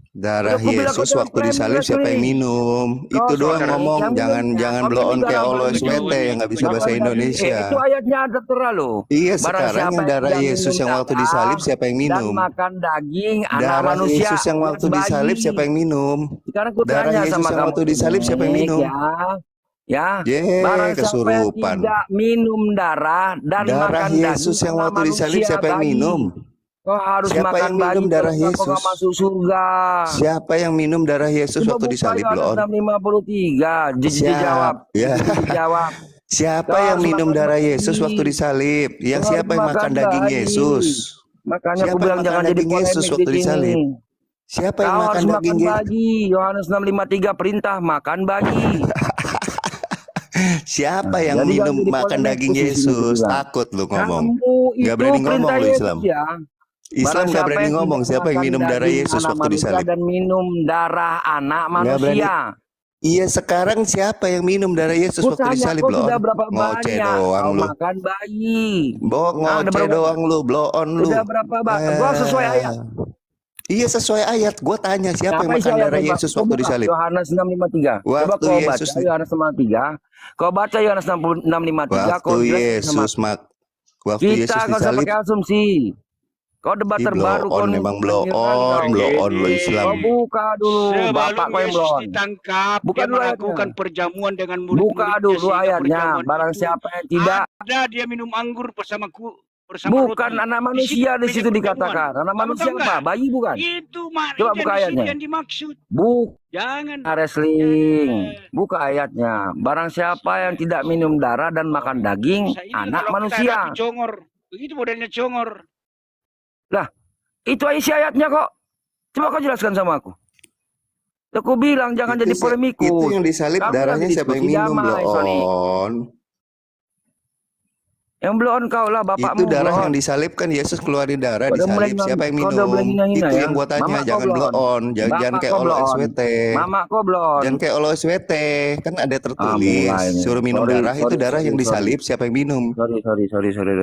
Speaker 4: Darah Yesus waktu disalib siapa yang minum? Itu doang ngomong, jangan blow on kayak Allah SWT yang nggak bisa bahasa Indonesia.
Speaker 1: Itu ayatnya ada terlalu.
Speaker 4: Iya, sekarang yang darah Yesus yang waktu disalib siapa yang minum?
Speaker 1: Dan makan daging anak
Speaker 4: darah
Speaker 1: manusia.
Speaker 4: Yesus yang waktu disalib siapa yang minum?
Speaker 1: Sekarang
Speaker 4: darah Yesus yang waktu disalib siapa yang minum?
Speaker 1: Ya,
Speaker 4: barang kesurupan.
Speaker 1: Tidak minum darah dan
Speaker 4: darah
Speaker 1: makan
Speaker 4: Yesus yang waktu disalib siapa yang minum?
Speaker 1: Kau harus
Speaker 4: siapa
Speaker 1: makan
Speaker 4: yang minum darah Yesus?
Speaker 1: Kau masuk surga.
Speaker 4: Siapa yang minum darah Yesus waktu disalib? Loh.
Speaker 1: 653. Dijawab.
Speaker 4: Ya.
Speaker 1: Dijawab.
Speaker 4: Siapa yang minum darah Yesus waktu disalib? Yang siapa yang makan daging Yesus?
Speaker 1: Makanya
Speaker 4: siapa
Speaker 1: aku bilang jangan jadi
Speaker 4: Yesus waktu disalib? Siapa yang makan daging Yesus?
Speaker 1: Yohanes 653 perintah makan bayi.
Speaker 4: Siapa
Speaker 1: Nah,
Speaker 4: yang
Speaker 1: jadi jangan
Speaker 4: minum
Speaker 1: jadi
Speaker 4: makan
Speaker 1: polemik
Speaker 4: daging
Speaker 1: di sini
Speaker 4: Yesus?
Speaker 1: juga.
Speaker 4: Takut lu ngomong.
Speaker 1: Kamu
Speaker 4: Nggak
Speaker 1: itu
Speaker 4: berani ngomong
Speaker 1: perintah
Speaker 4: lu
Speaker 1: Yesus
Speaker 4: Islam.
Speaker 1: ya.
Speaker 4: Islam
Speaker 1: Barang
Speaker 4: nggak
Speaker 1: siapa
Speaker 4: berani
Speaker 1: yang
Speaker 4: ngomong
Speaker 1: tidak
Speaker 4: siapa yang
Speaker 1: makan
Speaker 4: minum darah
Speaker 1: daging
Speaker 4: Yesus
Speaker 1: anak
Speaker 4: waktu
Speaker 1: manusia
Speaker 4: disalib.
Speaker 1: dan minum darah anak
Speaker 4: Nggak berani.
Speaker 1: manusia.
Speaker 4: Iya sekarang siapa yang minum darah Yesus
Speaker 1: Ku
Speaker 4: waktu
Speaker 1: tanya
Speaker 4: disalib
Speaker 1: kau
Speaker 4: lo?
Speaker 1: sudah berapa
Speaker 4: Ngoceh
Speaker 1: banyak
Speaker 4: doang
Speaker 1: kau
Speaker 4: lu.
Speaker 1: makan bayi?
Speaker 4: Bohong
Speaker 1: Ada
Speaker 4: ngoceh
Speaker 1: berapa?
Speaker 4: doang lu, blow on lu.
Speaker 1: Sudah berapa banyak? Gua sesuai ayat.
Speaker 4: Iya sesuai ayat. Gue tanya siapa yang
Speaker 1: Apa isi
Speaker 4: makan darah
Speaker 1: ayatnya, Pak?
Speaker 4: Yesus
Speaker 1: Kau
Speaker 4: waktu
Speaker 1: buka
Speaker 4: disalib?
Speaker 1: Yohanes 6:53. Coba
Speaker 4: Waktu
Speaker 1: kau
Speaker 4: Yesus
Speaker 1: baca Yohanes 6:53. Kau baca Yohanes 6:53. Kau
Speaker 4: waktu
Speaker 1: jelaskan sama
Speaker 4: Yesus waktu
Speaker 1: kita.
Speaker 4: Yesus
Speaker 1: Nggak usah
Speaker 4: disalib.
Speaker 1: pakai asumsi. Kau debat
Speaker 4: Ih,
Speaker 1: terbaru
Speaker 4: blow
Speaker 1: kau
Speaker 4: on
Speaker 1: nih
Speaker 4: memang blow
Speaker 1: menghilangkan
Speaker 4: on
Speaker 1: kau.
Speaker 4: lo Islam.
Speaker 1: Kau buka dulu, bapak
Speaker 6: Sebelum
Speaker 1: kau yang
Speaker 6: Yesus
Speaker 1: belum.
Speaker 6: ditangkap,
Speaker 1: Buka
Speaker 6: dia
Speaker 1: dulu ayatnya.
Speaker 6: melakukan perjamuan dengan
Speaker 1: Buka
Speaker 6: murid-muridnya
Speaker 1: dulu
Speaker 6: sehingga
Speaker 1: ayatnya.
Speaker 6: perjamuan
Speaker 1: Barang
Speaker 6: itu
Speaker 1: siapa yang tidak,
Speaker 6: ada dia minum anggur bersama
Speaker 1: bukan
Speaker 6: roti.
Speaker 1: anak
Speaker 6: Di
Speaker 1: manusia di situ
Speaker 6: perjamuan.
Speaker 1: dikatakan. Anak
Speaker 6: Kamu
Speaker 1: manusia
Speaker 6: tahu
Speaker 1: apa?
Speaker 6: nggak?
Speaker 1: Bayi bukan?
Speaker 6: Itu
Speaker 1: Coba
Speaker 6: itu
Speaker 1: buka
Speaker 6: di situ
Speaker 1: ayatnya.
Speaker 6: yang dimaksud.
Speaker 1: Buka
Speaker 6: Jangan.
Speaker 1: wrestling. Buka ayatnya. Barang siapa yang tidak minum darah dan makan daging,
Speaker 6: Saya ini
Speaker 1: anak
Speaker 6: kalau kita
Speaker 1: manusia.
Speaker 6: hadapi congor, begitu modelnya congor.
Speaker 1: Lah, itu isi ayatnya kok. Coba kau jelaskan sama aku. Aku bilang jangan jadi polemikus.
Speaker 4: Itu yang disalib
Speaker 1: Kami
Speaker 4: darahnya
Speaker 1: lagi
Speaker 4: siapa yang
Speaker 1: diskusi
Speaker 4: minum
Speaker 1: damai,
Speaker 4: blow
Speaker 1: sorry.
Speaker 4: on?
Speaker 1: Yang belum kau lah bapakmu.
Speaker 4: Itu darah
Speaker 1: belum.
Speaker 4: yang disalib kan Yesus keluarin darah
Speaker 1: Kau udah mulai
Speaker 4: disalib. Siapa yang
Speaker 1: kau udah mulai
Speaker 4: minum?
Speaker 1: hina-hina
Speaker 4: Itu
Speaker 1: ya.
Speaker 4: yang gua tanya.
Speaker 1: Mama kau
Speaker 4: Jangan
Speaker 1: belum.
Speaker 4: blow on. Jangan
Speaker 1: Bapak
Speaker 4: kayak
Speaker 1: kau
Speaker 4: olo
Speaker 1: belum.
Speaker 4: SWT.
Speaker 1: Mama kau belum.
Speaker 4: Jangan kayak olo SWT. Kan ada tertulis.
Speaker 1: mulai nih.
Speaker 4: Suruh minum
Speaker 1: Sorry,
Speaker 4: darah. Itu
Speaker 1: sorry,
Speaker 4: darah
Speaker 1: sorry,
Speaker 4: yang
Speaker 1: sorry.
Speaker 4: disalib. Siapa yang minum?
Speaker 1: Sorry.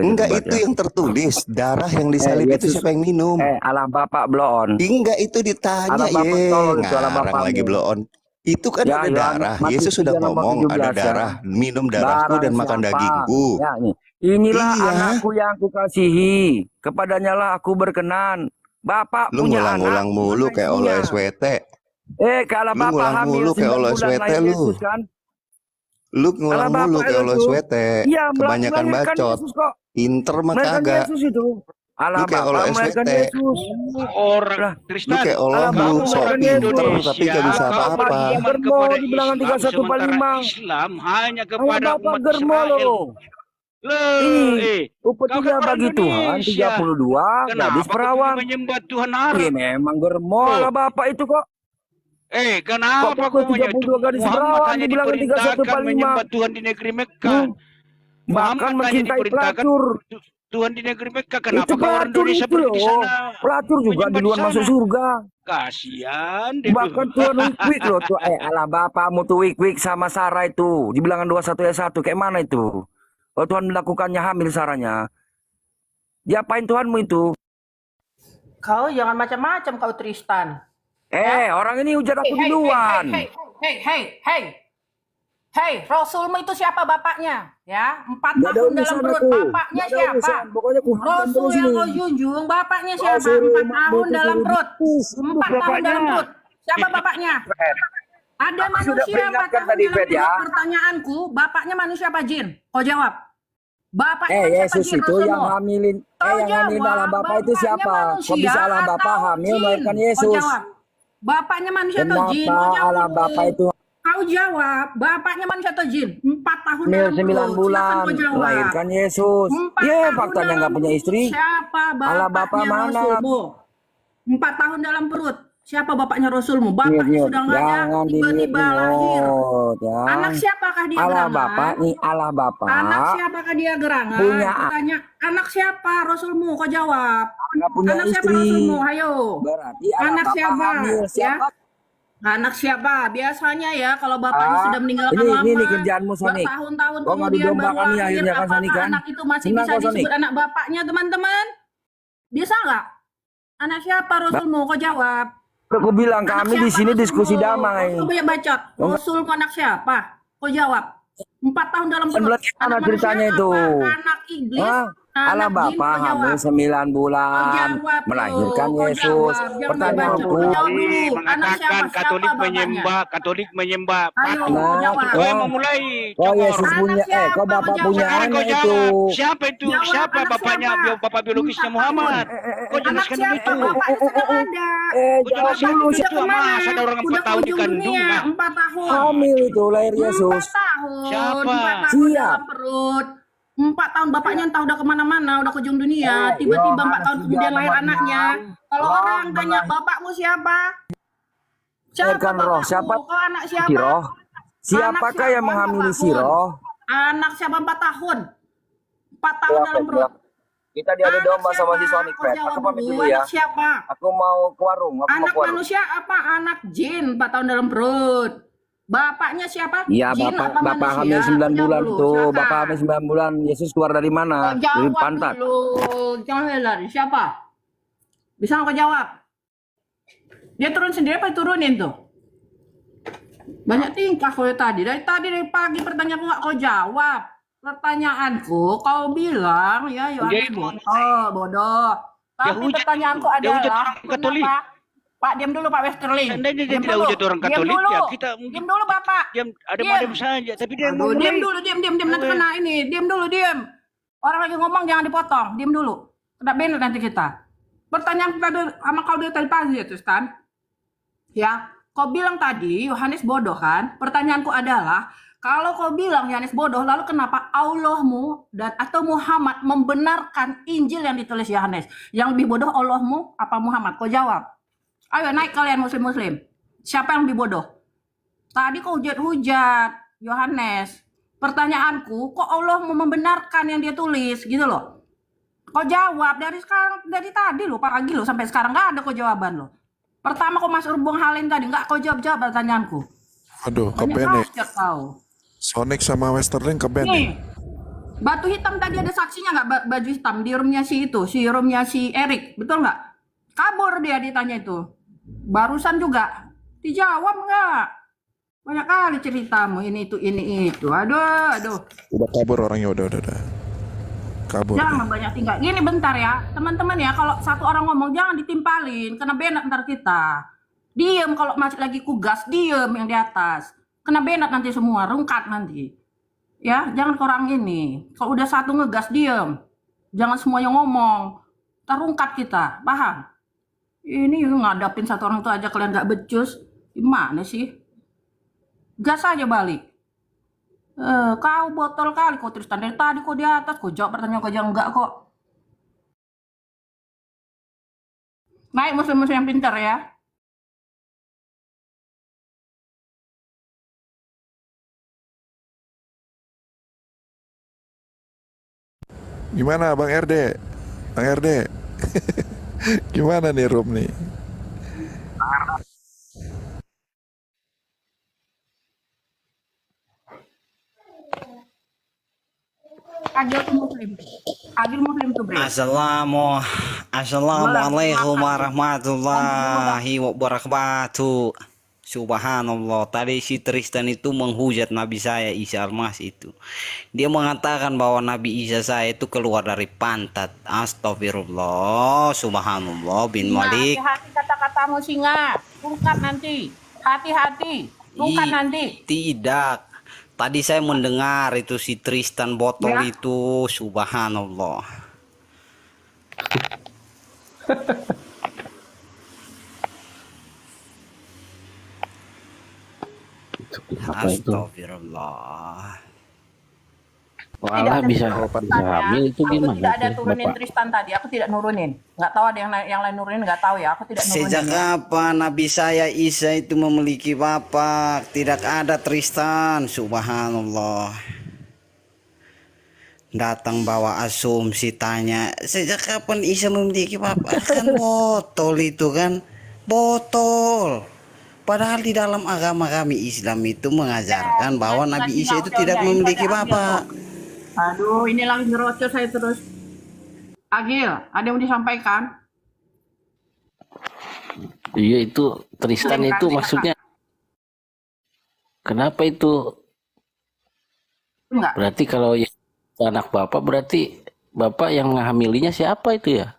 Speaker 4: Enggak,
Speaker 1: debat
Speaker 4: itu
Speaker 1: ya.
Speaker 4: yang tertulis. Darah yang disalib itu
Speaker 1: Yesus.
Speaker 4: siapa yang minum?
Speaker 1: Alah bapak belum.
Speaker 4: Enggak, itu ditanya
Speaker 1: Alah bapak
Speaker 4: ye.
Speaker 1: tolol itu, alah
Speaker 4: Ngarang
Speaker 1: bapakmu.
Speaker 4: lagi blow on. Itu kan
Speaker 1: Ya,
Speaker 4: ada
Speaker 1: Yohanes
Speaker 4: darah.
Speaker 1: Matius
Speaker 4: Yesus sudah
Speaker 1: 3 nomor
Speaker 4: ngomong
Speaker 1: 17
Speaker 4: ada
Speaker 1: ya.
Speaker 4: darah. Minum darahku
Speaker 1: Barang
Speaker 4: dan makan
Speaker 1: siapa,
Speaker 4: dagingku.
Speaker 1: ya, inilah
Speaker 4: Iya.
Speaker 1: anakku yang aku kasihi. Kepadanya lah aku berkenan. Bapak
Speaker 4: Lu
Speaker 1: punya anak.
Speaker 4: ngulang-ngulang mulu
Speaker 1: mana
Speaker 4: kayak olo
Speaker 1: isinya?
Speaker 4: SWT.
Speaker 1: Kalau
Speaker 4: Lu
Speaker 1: bapak
Speaker 4: ngulang
Speaker 1: hamil
Speaker 4: mulu kayak
Speaker 1: 9
Speaker 4: olo
Speaker 1: bulan
Speaker 4: SWT
Speaker 1: lahir
Speaker 4: lu.
Speaker 1: Yesus kan?
Speaker 4: Lu ngulang
Speaker 1: Alah,
Speaker 4: mulu
Speaker 1: bapak
Speaker 4: kayak olo
Speaker 1: itu.
Speaker 4: SWT.
Speaker 1: Iya,
Speaker 4: Kebanyakan
Speaker 1: melahirkan
Speaker 4: bacot.
Speaker 1: Yesus kok.
Speaker 4: Pinter mah
Speaker 1: Melahirkan
Speaker 4: kagak.
Speaker 1: Yesus itu. Alah
Speaker 4: Lu kayak olo
Speaker 1: bapak melahirkan
Speaker 4: SWT.
Speaker 1: Yesus.
Speaker 6: Orang
Speaker 1: Lah,
Speaker 4: Lu
Speaker 6: Kristen.
Speaker 4: kayak olo
Speaker 1: Alah,
Speaker 4: lu
Speaker 1: bapak
Speaker 4: sok
Speaker 1: melahirkan
Speaker 4: pinter
Speaker 1: Yesus.
Speaker 4: tapi gak bisa
Speaker 6: Kau
Speaker 4: apa-apa.
Speaker 6: beriman
Speaker 1: Germo
Speaker 6: kepada
Speaker 1: di bilangan
Speaker 6: Islam,
Speaker 1: 31:5.
Speaker 6: sementara Islam hanya
Speaker 1: Alah
Speaker 6: kepada
Speaker 1: bapak
Speaker 6: umat
Speaker 1: germo
Speaker 6: Israel.
Speaker 1: loh. Ini upetinya
Speaker 6: kau kan
Speaker 1: bagi
Speaker 6: orang
Speaker 1: Tuhan
Speaker 6: Indonesia.
Speaker 1: 32 gadis
Speaker 6: Kenapa kau
Speaker 1: perawan.
Speaker 6: pergi menyembah Tuhan
Speaker 1: Ini
Speaker 6: Arab?
Speaker 1: memang germo lah bapak itu kok.
Speaker 6: Kenapa
Speaker 1: Kok
Speaker 6: kau
Speaker 1: pukul 32 gadis
Speaker 6: Muhammad
Speaker 1: perawan
Speaker 6: hanya
Speaker 1: dibilang
Speaker 6: diperintahkan
Speaker 1: 31:5.
Speaker 6: menyembah Tuhan di negeri Mekah?
Speaker 1: Bahkan
Speaker 6: Muhammad hanya
Speaker 1: mencintai
Speaker 6: diperintahkan
Speaker 1: pelacur.
Speaker 6: Tuhan di negeri Mekah.
Speaker 1: Itu
Speaker 6: Kenapa kau orang
Speaker 1: pelacur
Speaker 6: Indonesia
Speaker 1: itu
Speaker 6: pergi di
Speaker 1: loh.
Speaker 6: sana?
Speaker 1: Pelacur juga
Speaker 6: menyembah
Speaker 1: di luar
Speaker 6: sana?
Speaker 1: masuk surga.
Speaker 6: Kasihan deh.
Speaker 1: Bahkan Tuhan wik-wik loh tuh. Alah bapakmu tuh wik-wik sama Sarah itu. Di bilangan 21 ayat 1. Kayak mana itu? Oh Tuhan melakukannya hamil Sarahnya. Diapain Tuhanmu itu?
Speaker 7: Kau jangan macam-macam kau Tristan.
Speaker 1: Orang ini hujat aku duluan.
Speaker 7: Hei, Rasulmu itu siapa bapaknya? Ya, 4
Speaker 1: Nggak ada
Speaker 7: tahun dalam
Speaker 1: urusan
Speaker 7: perut
Speaker 1: aku.
Speaker 7: bapaknya
Speaker 1: Nggak ada
Speaker 7: siapa?
Speaker 1: urusan. Pokoknya ku hantam
Speaker 7: Rasul
Speaker 1: terus
Speaker 7: yang
Speaker 1: ini.
Speaker 7: kau junjung bapaknya siapa?
Speaker 1: Rasul
Speaker 7: 4
Speaker 1: Mak
Speaker 7: tahun
Speaker 1: Boko
Speaker 7: dalam
Speaker 1: suruh
Speaker 7: perut.
Speaker 1: dipus.
Speaker 7: 4 tahun dalam perut. Siapa bapaknya? Ada
Speaker 1: Aku sudah
Speaker 7: manusia 4
Speaker 1: peringatkan
Speaker 7: tahun
Speaker 1: tadi,
Speaker 7: dalam
Speaker 1: Fed, ya.
Speaker 7: perut. Pertanyaanku, bapaknya manusia apa jin? Kau jawab. Bapaknya manusia apa
Speaker 1: Yesus
Speaker 7: jin
Speaker 1: itu yang
Speaker 7: Rasulmu?
Speaker 1: hamilin.
Speaker 7: Kau
Speaker 1: Yang hamilin
Speaker 7: jawab,
Speaker 1: alah bapak itu
Speaker 7: bapaknya
Speaker 1: siapa? Kok
Speaker 7: manusia
Speaker 1: bisa alah bapak
Speaker 7: atau
Speaker 1: hamil
Speaker 7: jin?
Speaker 1: melahirkan
Speaker 7: Kau
Speaker 1: Yesus?
Speaker 7: jawab. Bapaknya manusia atau jin?
Speaker 1: Kenapa
Speaker 7: Kau jawab
Speaker 1: alah
Speaker 7: dulu.
Speaker 1: bapak itu
Speaker 7: Kau jawab, bapaknya manusia atau jin? 4 tahun
Speaker 1: hamil
Speaker 7: dalam
Speaker 1: 9
Speaker 7: perut. Silakan
Speaker 1: bulan
Speaker 7: kau jawab.
Speaker 1: melahirkan Yesus?
Speaker 7: 4 tahun
Speaker 1: Faktanya
Speaker 7: dalam
Speaker 1: nggak punya
Speaker 7: perut.
Speaker 1: istri.
Speaker 7: Siapa
Speaker 1: Alah bapak
Speaker 7: bapaknya
Speaker 1: mana?
Speaker 7: Rasulmu? 4 tahun dalam perut. Siapa bapaknya Rasulmu? Bapaknya
Speaker 1: Nyut,
Speaker 7: sudah nggak ada,
Speaker 1: jangan
Speaker 7: tiba-tiba lahir.
Speaker 1: ya.
Speaker 7: Anak siapakah dia
Speaker 1: Alah
Speaker 7: gerangan?
Speaker 1: bapak nih, alah bapak.
Speaker 7: Anak siapakah dia gerangan?
Speaker 1: Punya
Speaker 7: Aku tanya, anak siapa Rasulmu? Kau jawab.
Speaker 1: nggak punya
Speaker 7: Anak siapa
Speaker 1: istri.
Speaker 7: Rasulmu? Ayo.
Speaker 1: Berarti alah
Speaker 7: Anak
Speaker 1: bapak
Speaker 7: siapa?
Speaker 1: hamil.
Speaker 7: Ya.
Speaker 1: Siapa?
Speaker 7: Anak siapa? Biasanya ya kalau bapaknya sudah meninggalkan lama,
Speaker 1: ini kerjaanmu Sonik.
Speaker 7: bertahun-tahun
Speaker 1: Kok nggak
Speaker 7: kemudian baru
Speaker 1: didombakan nih
Speaker 7: lahir,
Speaker 1: akhirnya kan
Speaker 7: apakah
Speaker 1: Sonik kan?
Speaker 7: anak itu masih
Speaker 1: Senang
Speaker 7: bisa
Speaker 1: kok, Sonik.
Speaker 7: disebut anak bapaknya teman-teman? Bisa nggak? Anak siapa Rasulmu? Kau jawab.
Speaker 1: Aku bilang
Speaker 7: Anak
Speaker 1: kami di
Speaker 7: siapa
Speaker 1: sini
Speaker 7: Rasulmu?
Speaker 1: diskusi damai.
Speaker 7: Rasul banyak bacot. Rasulmu anak siapa? Kau jawab. 4 tahun dalam perut.
Speaker 1: Berarti mana ceritanya
Speaker 7: manusia
Speaker 1: itu?
Speaker 7: apa? Anak iblis.
Speaker 1: Hah? Alah
Speaker 7: Anak jin.
Speaker 1: bapak
Speaker 7: Kau
Speaker 1: hamil
Speaker 7: jawab.
Speaker 1: 9 bulan
Speaker 7: Kau jawab,
Speaker 1: melahirkan
Speaker 7: kau
Speaker 1: Yesus.
Speaker 7: jawab. Jangan
Speaker 1: Pertanyaanku,
Speaker 7: berbacot. Kau jawab dulu. Anak
Speaker 6: Mengatakan
Speaker 7: siapa?
Speaker 6: Katolik
Speaker 7: Siapa bapaknya?
Speaker 6: Katolik menyembah
Speaker 7: Ayo,
Speaker 6: patung.
Speaker 7: kau
Speaker 1: Nah,
Speaker 7: jawab.
Speaker 6: Kau yang memulai.
Speaker 1: oh
Speaker 6: Congor.
Speaker 1: Yesus
Speaker 7: Anak
Speaker 1: punya,
Speaker 7: siapa?
Speaker 1: kok bapak
Speaker 7: Kau
Speaker 1: punya
Speaker 7: jawab.
Speaker 6: Sekarang kau
Speaker 1: anak itu.
Speaker 6: jawab. Siapa itu?
Speaker 7: Jawab,
Speaker 6: Siapa
Speaker 7: anak
Speaker 6: bapaknya?
Speaker 7: siapa?
Speaker 6: Bapak biologisnya
Speaker 7: 4
Speaker 6: Muhammad.
Speaker 7: tahun.
Speaker 6: Kau
Speaker 7: Anak
Speaker 6: jelaskan
Speaker 7: siapa?
Speaker 6: begitu.
Speaker 7: Bapaknya sedang ada.
Speaker 6: Kau
Speaker 1: Jawab
Speaker 6: jelaskan
Speaker 1: dulu
Speaker 6: begitu.
Speaker 1: siapa?
Speaker 6: Masa ada orang 4
Speaker 7: Udah ke
Speaker 6: tahun
Speaker 7: ujung
Speaker 6: dikandung?
Speaker 7: dunia,
Speaker 6: Nah,
Speaker 7: 4 tahun.
Speaker 1: Hamil itu lahir
Speaker 7: 4
Speaker 1: Yesus.
Speaker 7: tahun.
Speaker 6: Siapa?
Speaker 7: 4 tahun
Speaker 1: Siap.
Speaker 7: dalam perut. 4 tahun bapaknya entah udah kemana-mana, udah ke ujung dunia. Tiba-tiba 4 tahun kemudian lahir anaknya. Kalau orang tanya bapakmu siapa? Siapa
Speaker 1: Lahirkan roh.
Speaker 7: bapakmu?
Speaker 1: Siapa?
Speaker 7: Kau anak
Speaker 1: Si
Speaker 7: siapa?
Speaker 1: roh. Siapakah yang menghamili si Roh?
Speaker 7: Anak siapa 4 tahun? 4 tahun dalam perut.
Speaker 1: Kita diadu domba
Speaker 7: Anak
Speaker 1: sama
Speaker 7: siapa?
Speaker 1: si Sonic
Speaker 7: Kau
Speaker 1: Pet.
Speaker 7: jawab
Speaker 1: Aku pamit
Speaker 7: dulu,
Speaker 1: dulu ya.
Speaker 7: anak siapa?
Speaker 1: Aku mau ke warung. Aku mau
Speaker 7: Anak
Speaker 1: ke warung.
Speaker 7: manusia apa anak jin 4 tahun dalam perut? Bapaknya siapa?
Speaker 1: Iya,
Speaker 7: Jin
Speaker 1: bapak
Speaker 7: apa
Speaker 1: bapak
Speaker 7: manusia?
Speaker 1: hamil 9
Speaker 7: Kau jawab
Speaker 1: bulan
Speaker 7: dulu,
Speaker 1: tuh.
Speaker 7: silakan.
Speaker 1: Bapak hamil 9 bulan. Yesus keluar dari mana?
Speaker 7: Kau
Speaker 1: Dari
Speaker 7: jawab
Speaker 1: pantat.
Speaker 7: dulu. Jangan lari. Siapa? Bisa kau jawab? Dia turun sendiri apa turunin tuh? Banyak tingkah kau tadi. Dari pagi pertanyaan nggak kau jawab. Pertanyaanku kau bilang ya Yohanes bodoh. Tapi
Speaker 6: hujat
Speaker 7: pertanyaanku
Speaker 6: dia hujat
Speaker 7: adalah
Speaker 6: orang Katolik.
Speaker 7: kenapa? Pak diam dulu Pak Westerling.
Speaker 6: Seandainya dia
Speaker 7: Diam
Speaker 6: tidak
Speaker 7: dulu.
Speaker 6: hujat orang
Speaker 7: Diam
Speaker 6: Katolik,
Speaker 7: dulu.
Speaker 6: ya kita mungkin
Speaker 7: Diam dulu Bapak.
Speaker 6: diam
Speaker 7: Diam.
Speaker 6: adem-adem saja. Tapi dia
Speaker 7: Aduh,
Speaker 6: ngomong
Speaker 7: diam dulu, diam nanti kena ini. Diam dulu, diam. Orang lagi ngomong jangan dipotong. Diam dulu. Kena bener nanti kita. Pertanyaan tadi sama kau dari tadi pagi ya, Tristan. Ya, kau bilang tadi Yohanes bodoh kan? Pertanyaanku adalah, kalau kau bilang Yohanes bodoh, lalu kenapa Allahmu dan atau Muhammad membenarkan Injil yang ditulis Yohanes? Yang lebih bodoh Allahmu apa Muhammad? Kau jawab. Ayo naik kalian muslim-muslim. Siapa yang lebih bodoh? Tadi kau hujat Yohanes. Pertanyaanku, kok Allah mau membenarkan yang dia tulis gitu loh? Kau jawab dari tadi lo pagi lo sampai sekarang nggak ada kau jawaban lo. Pertama kau masuk Bung Halim tadi nggak kau jawab pertanyaanku.
Speaker 3: Aduh,
Speaker 7: Banyak
Speaker 3: kepen nih.
Speaker 7: bacot kau.
Speaker 3: Sonic sama Westerling kepen nih.
Speaker 7: Nih, batu hitam tadi ada saksinya nggak baju hitam di roomnya si Erik, betul nggak? Kabur dia ditanya itu. Barusan juga dijawab nggak? Banyak kali ceritamu ini itu. Aduh.
Speaker 3: Udah kabur orangnya, udah. Kabur.
Speaker 7: Jangan banyak tinggal. Gini bentar ya, teman-teman ya. Kalau satu orang ngomong jangan ditimpalin, kena benak ntar kita. Diem kalau masih lagi kugas, diem yang di atas. Kena benak nanti semua, rungkat nanti. Ya, jangan korang ini. Kalau udah satu ngegas, diem. Jangan semuanya ngomong. Ntar rungkat kita, paham? Ini ngadapin satu orang itu aja kalian gak becus. Gimana sih? Gas aja balik. Kau botol kali kau Tristan dari tadi kau di atas kau jawab pertanyaan kau jangan enggak kok. Naik muslim yang pintar ya.
Speaker 3: Gimana Bang RD? Bang RD. Gimana nih Rum nih?
Speaker 7: Agil muslim tuh bre.
Speaker 8: Assalamualaikum warahmatullahi wabarakatuh. Subhanallah. Tadi si Tristan itu menghujat Nabi saya Isa Al-Masih itu. Dia mengatakan bahwa Nabi Isa saya itu keluar dari pantat. Astagfirullah. Subhanallah bin Malik.
Speaker 7: Hati-hati kata-katamu singa. Ungkap nanti. Hati-hati. Ungkap nanti.
Speaker 8: Tidak. Tadi saya mendengar itu si Tristan botol
Speaker 7: Ya.
Speaker 8: itu. Subhanallah. Astagfirullah.
Speaker 9: Malah bisa hamil itu
Speaker 7: Aku
Speaker 9: gimana
Speaker 7: tidak ada
Speaker 9: tuh,
Speaker 7: turunin
Speaker 9: Bapak?
Speaker 7: Tristan tadi. Aku tidak nurunin. Nggak tahu ada yang lain nurunin. Nggak tahu ya. Aku tidak nurunin.
Speaker 8: Sejak kapan Nabi saya Isa itu memiliki bapak? Tidak ada Tristan. Subhanallah. Datang bawa asumsi tanya, sejak kapan Isa memiliki bapak? Kan botol itu kan. Botol. Padahal di dalam agama kami Islam itu mengajarkan bahwa Nabi Isa itu tidak memiliki bapak.
Speaker 7: Aduh, ini lagi ngerocos saya terus. Agil, ada yang mau disampaikan?
Speaker 9: Iya itu Tristan
Speaker 7: Silakan,
Speaker 9: itu
Speaker 7: silakan.
Speaker 9: maksudnya kenapa itu?
Speaker 7: Enggak.
Speaker 9: Berarti kalau ya anak bapak berarti bapak yang menghamilinya siapa itu ya?